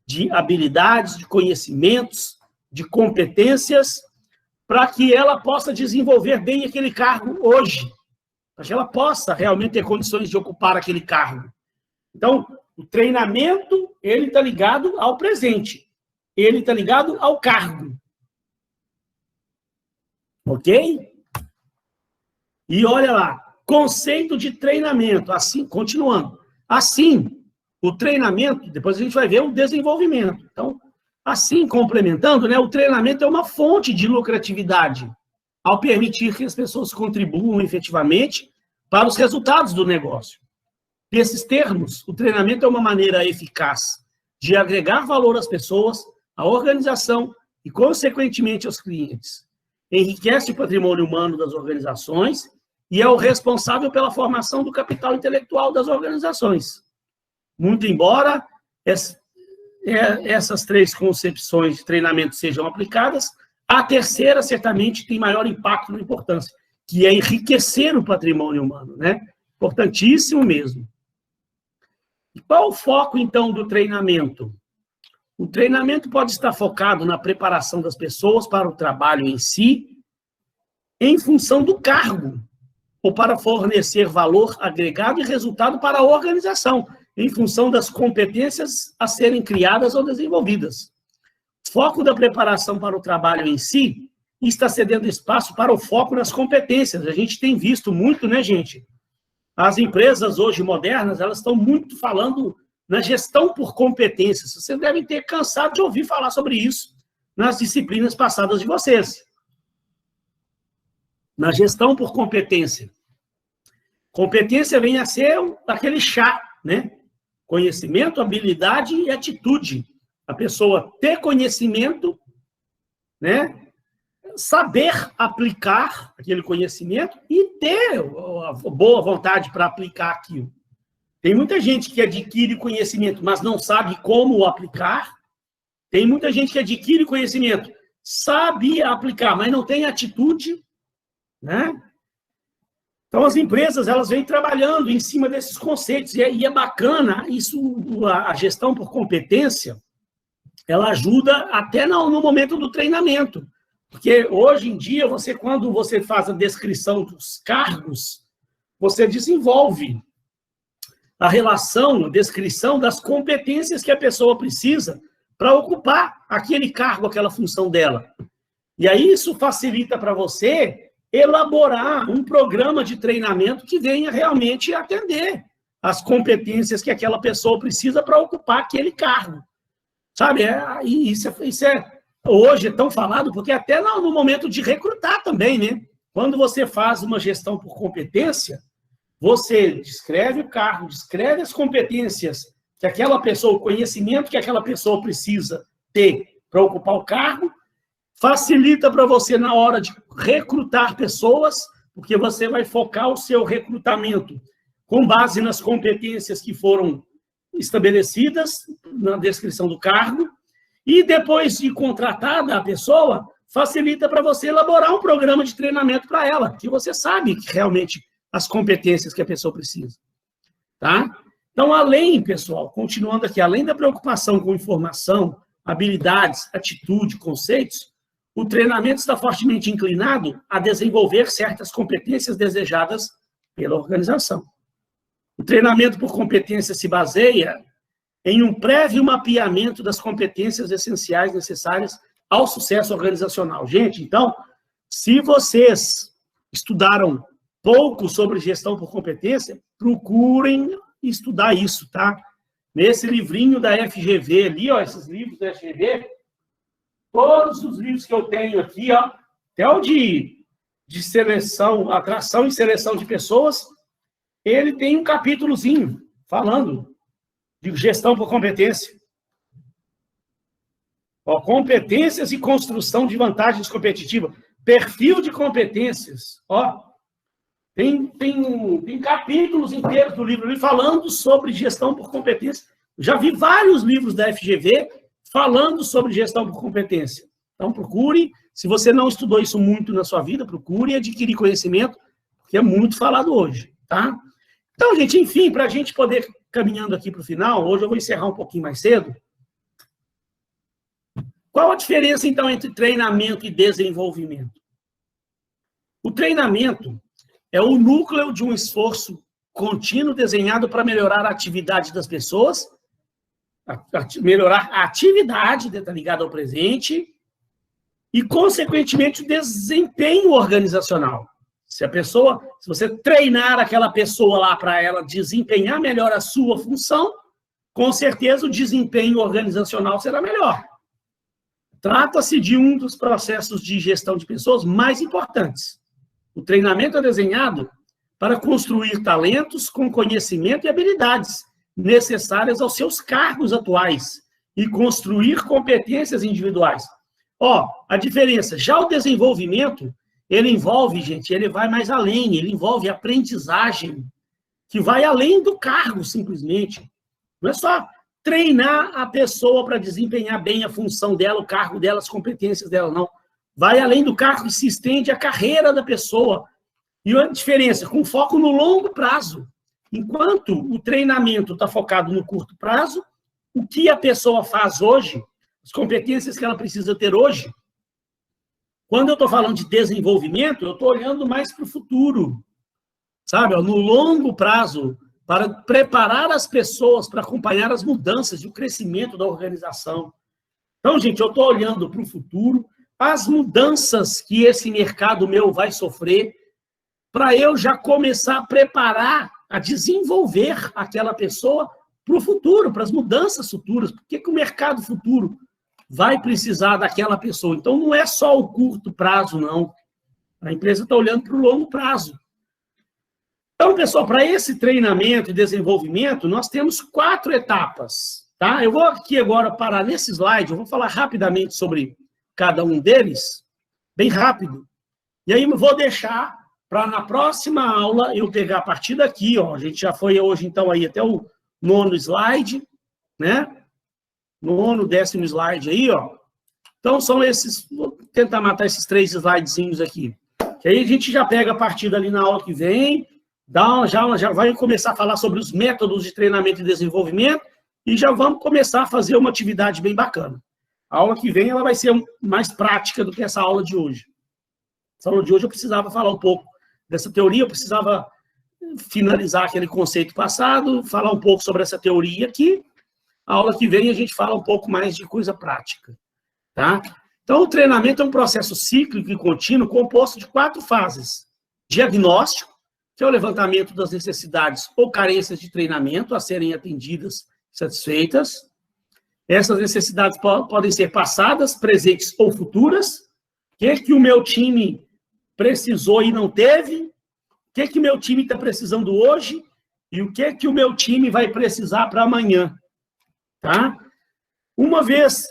de habilidades, de conhecimentos, de competências, para que ela possa desenvolver bem aquele cargo hoje, para que ela possa realmente ter condições de ocupar aquele cargo. Então, o treinamento, ele está ligado ao presente, ele está ligado ao cargo. Ok? E olha lá, conceito de treinamento, assim, continuando. Assim, o treinamento, depois a gente vai ver o desenvolvimento. Então, assim, complementando, né, o treinamento é uma fonte de lucratividade, ao permitir que as pessoas contribuam efetivamente para os resultados do negócio. Nesses termos, o treinamento é uma maneira eficaz de agregar valor às pessoas, à organização e, consequentemente, aos clientes. Enriquece o patrimônio humano das organizações e é o responsável pela formação do capital intelectual das organizações. Muito embora essas três concepções de treinamento sejam aplicadas, a terceira certamente tem maior impacto na importância, que é enriquecer o patrimônio humano, né? Importantíssimo mesmo. E qual o foco, então, do treinamento? O treinamento pode estar focado na preparação das pessoas para o trabalho em si, em função do cargo, ou para fornecer valor agregado e resultado para a organização, em função das competências a serem criadas ou desenvolvidas. O foco da preparação para o trabalho em si está cedendo espaço para o foco nas competências. A gente tem visto muito, né, gente? As empresas hoje modernas, elas estão muito falando na gestão por competências. Vocês devem ter cansado de ouvir falar sobre isso nas disciplinas passadas de vocês. Na gestão por competência. Competência vem a ser aquele chá, né? Conhecimento, habilidade e atitude. A pessoa ter conhecimento, né? Saber aplicar aquele conhecimento e ter a boa vontade para aplicar aquilo. Tem muita gente que adquire conhecimento, mas não sabe como aplicar. Tem muita gente que adquire conhecimento, sabe aplicar, mas não tem atitude, né? Então, as empresas, elas vêm trabalhando em cima desses conceitos, e é bacana, isso, a gestão por competência, ela ajuda até no momento do treinamento. Porque hoje em dia, quando você faz a descrição dos cargos, você desenvolve a relação, a descrição das competências que a pessoa precisa para ocupar aquele cargo, aquela função dela. E aí isso facilita para você elaborar um programa de treinamento que venha realmente atender as competências que aquela pessoa precisa para ocupar aquele cargo. Sabe? Isso hoje é tão falado, porque até no momento de recrutar também, né? Quando você faz uma gestão por competência, você descreve o cargo, descreve as competências que aquela pessoa, o conhecimento que aquela pessoa precisa ter para ocupar o cargo, facilita para você na hora de recrutar pessoas, porque você vai focar o seu recrutamento com base nas competências que foram estabelecidas na descrição do cargo, e depois de contratada a pessoa, facilita para você elaborar um programa de treinamento para ela, que você sabe que realmente as competências que a pessoa precisa. Tá? Então, além, pessoal, continuando aqui, além da preocupação com informação, habilidades, atitude, conceitos, o treinamento está fortemente inclinado a desenvolver certas competências desejadas pela organização. O treinamento por competência se baseia em um prévio mapeamento das competências essenciais necessárias ao sucesso organizacional. Gente, então, se vocês estudaram pouco sobre gestão por competência, procurem estudar isso, tá? Nesse livrinho da FGV ali, ó, esses livros da FGV, todos os livros que eu tenho aqui, ó, até o de seleção, atração e seleção de pessoas, ele tem um capítulozinho falando de gestão por competência. Ó, competências e construção de vantagens competitivas. Perfil de competências. Ó, tem capítulos inteiros do livro ali falando sobre gestão por competência. Já vi vários livros da FGV falando sobre gestão por competência. Então, procure. Se você não estudou isso muito na sua vida, procure adquirir conhecimento, porque é muito falado hoje, tá? Então, gente, enfim, para a gente poder caminhando aqui para o final, hoje eu vou encerrar um pouquinho mais cedo. Qual a diferença, então, entre treinamento e desenvolvimento? O treinamento é o núcleo de um esforço contínuo desenhado para melhorar a atividade das pessoas, melhorar a atividade, está ligada ao presente, e, consequentemente, o desempenho organizacional. Se você treinar aquela pessoa lá para ela desempenhar melhor a sua função, com certeza o desempenho organizacional será melhor. Trata-se de um dos processos de gestão de pessoas mais importantes. O treinamento é desenhado para construir talentos com conhecimento e habilidades necessárias aos seus cargos atuais e construir competências individuais. Ó, a diferença, já o desenvolvimento, ele envolve, gente, ele vai mais além, ele envolve aprendizagem, que vai além do cargo, simplesmente. Não é só treinar a pessoa para desempenhar bem a função dela, o cargo dela, as competências dela, não. Vai além do cargo e se estende a carreira da pessoa. E a diferença, com foco no longo prazo. Enquanto o treinamento está focado no curto prazo, o que a pessoa faz hoje, as competências que ela precisa ter hoje, quando eu estou falando de desenvolvimento, eu estou olhando mais para o futuro, sabe? No longo prazo, para preparar as pessoas para acompanhar as mudanças e o crescimento da organização. Então, gente, eu estou olhando para o futuro, as mudanças que esse mercado meu vai sofrer, para eu já começar a preparar, a desenvolver aquela pessoa para o futuro, para as mudanças futuras. Por que o mercado futuro vai precisar daquela pessoa? Então, não é só o curto prazo, não. A empresa está olhando para o longo prazo. Então, pessoal, para esse treinamento e desenvolvimento, nós temos 4 etapas, tá? Eu vou aqui agora parar nesse slide, eu vou falar rapidamente sobre cada um deles, bem rápido. E aí eu vou deixar para na próxima aula eu pegar a partir daqui, ó. A gente já foi hoje, então, aí até o 9º slide, né? 9º, 10º slide aí, ó. Então, são esses... Vou tentar matar esses 3 slidezinhos aqui. Que aí a gente já pega a partir dali na aula que vem, já vai começar a falar sobre os métodos de treinamento e desenvolvimento e já vamos começar a fazer uma atividade bem bacana. A aula que vem ela vai ser mais prática do que essa aula de hoje. Essa aula de hoje eu precisava falar um pouco dessa teoria, eu precisava finalizar aquele conceito passado, falar um pouco sobre essa teoria aqui. A aula que vem a gente fala um pouco mais de coisa prática, tá? Então, o treinamento é um processo cíclico e contínuo composto de 4 fases. Diagnóstico, que é o levantamento das necessidades ou carências de treinamento a serem atendidas, satisfeitas. Essas necessidades podem ser passadas, presentes ou futuras. O que o meu time precisou e não teve? O que o meu time está precisando hoje? E o que o meu time vai precisar para amanhã? Tá? Uma vez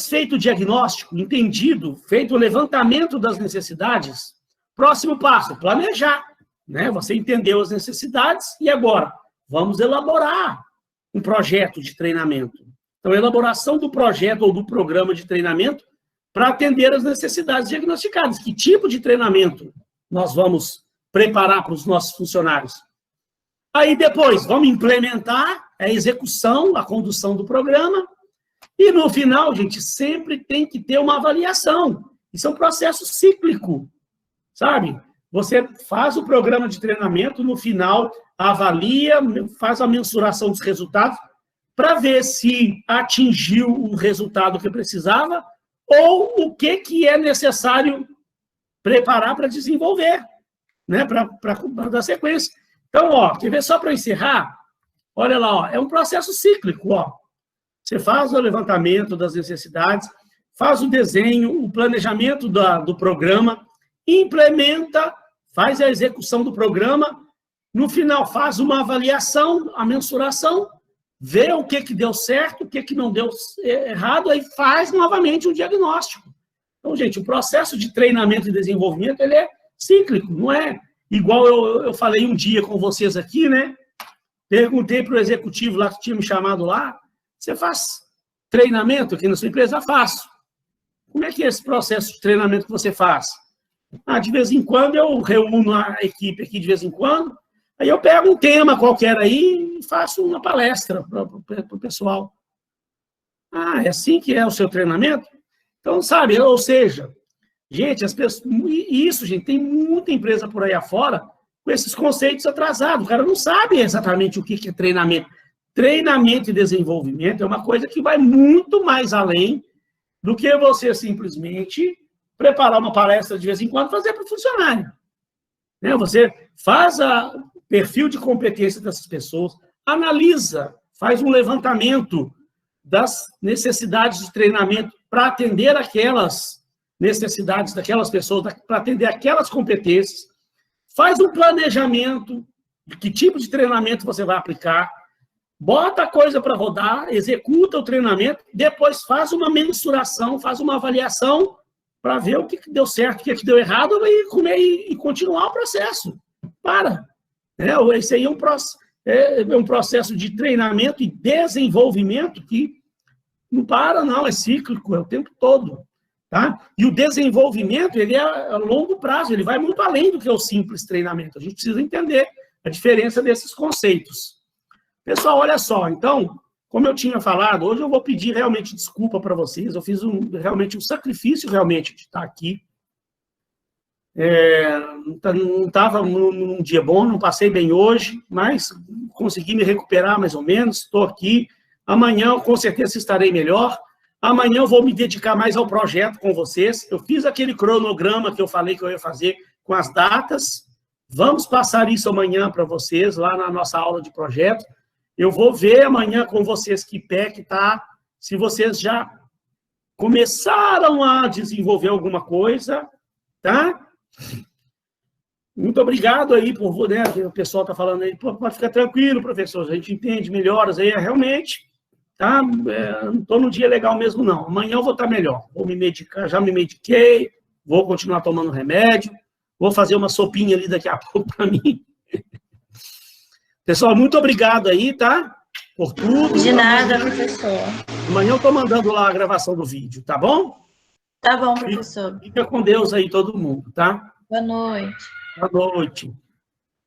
feito o diagnóstico, entendido, feito o levantamento das necessidades, próximo passo, planejar. Né? Você entendeu as necessidades e agora vamos elaborar um projeto de treinamento. Então, elaboração do projeto ou do programa de treinamento para atender as necessidades diagnosticadas. Que tipo de treinamento nós vamos preparar para os nossos funcionários? Aí depois, vamos implementar a execução, a condução do programa. E no final, gente, sempre tem que ter uma avaliação. Isso é um processo cíclico, sabe? Você faz o programa de treinamento, no final avalia, faz a mensuração dos resultados para ver se atingiu o resultado que precisava ou o que é necessário preparar para desenvolver, né? Para dar sequência. Então, ó, quer ver só para encerrar? Olha lá, ó, é um processo cíclico, ó. Você faz o levantamento das necessidades, faz o desenho, o planejamento do programa, implementa, faz a execução do programa, no final faz uma avaliação, a mensuração, vê o que deu certo, o que não deu errado, aí faz novamente um diagnóstico. Então, gente, o processo de treinamento e desenvolvimento, ele é cíclico, não é igual eu falei um dia com vocês aqui, né? Perguntei para o executivo lá que tinha me chamado lá, você faz treinamento aqui na sua empresa? Faço. Como é que é esse processo de treinamento que você faz? De vez em quando eu reúno a equipe aqui, de vez em quando, aí eu pego um tema qualquer aí e faço uma palestra para o pessoal. É assim que é o seu treinamento? Então, sabe, ou seja, gente, as pessoas, isso, gente, tem muita empresa por aí afora com esses conceitos atrasados. O cara não sabe exatamente o que é treinamento. Treinamento e desenvolvimento é uma coisa que vai muito mais além do que você simplesmente preparar uma palestra de vez em quando e fazer para o funcionário. Você faz o perfil de competência dessas pessoas, analisa, faz um levantamento das necessidades de treinamento para atender aquelas necessidades daquelas pessoas, para atender aquelas competências, faz um planejamento de que tipo de treinamento você vai aplicar, bota a coisa para rodar, executa o treinamento, depois faz uma mensuração, faz uma avaliação para ver o que deu certo, o que deu errado e continuar o processo. Esse aí é um processo de treinamento e desenvolvimento que não para, não, é cíclico, é o tempo todo. Tá? E o desenvolvimento, ele é a longo prazo, ele vai muito além do que o simples treinamento. A gente precisa entender a diferença desses conceitos. Pessoal, olha só, então, como eu tinha falado, hoje eu vou pedir realmente desculpa para vocês, eu fiz realmente um sacrifício realmente de estar aqui. Não estava num dia bom, não passei bem hoje, mas consegui me recuperar mais ou menos, estou aqui. Amanhã, com certeza, estarei melhor. Amanhã eu vou me dedicar mais ao projeto com vocês. Eu fiz aquele cronograma que eu falei que eu ia fazer com as datas. Vamos passar isso amanhã para vocês, lá na nossa aula de projeto. Eu vou ver amanhã com vocês que pé que tá, se vocês já começaram a desenvolver alguma coisa, tá? Muito obrigado aí por, o pessoal está falando aí, pode ficar tranquilo, professor, a gente entende melhoras aí, realmente, tá? Não estou num dia legal mesmo, não. Amanhã eu vou estar melhor, vou me medicar, já me mediquei, vou continuar tomando remédio, vou fazer uma sopinha ali daqui a pouco para mim. Pessoal, muito obrigado aí, tá? Por tudo. De nada, professor. Amanhã eu estou mandando lá a gravação do vídeo, tá bom? Tá bom, professor. Fica com Deus aí, todo mundo, tá? Boa noite. Boa noite.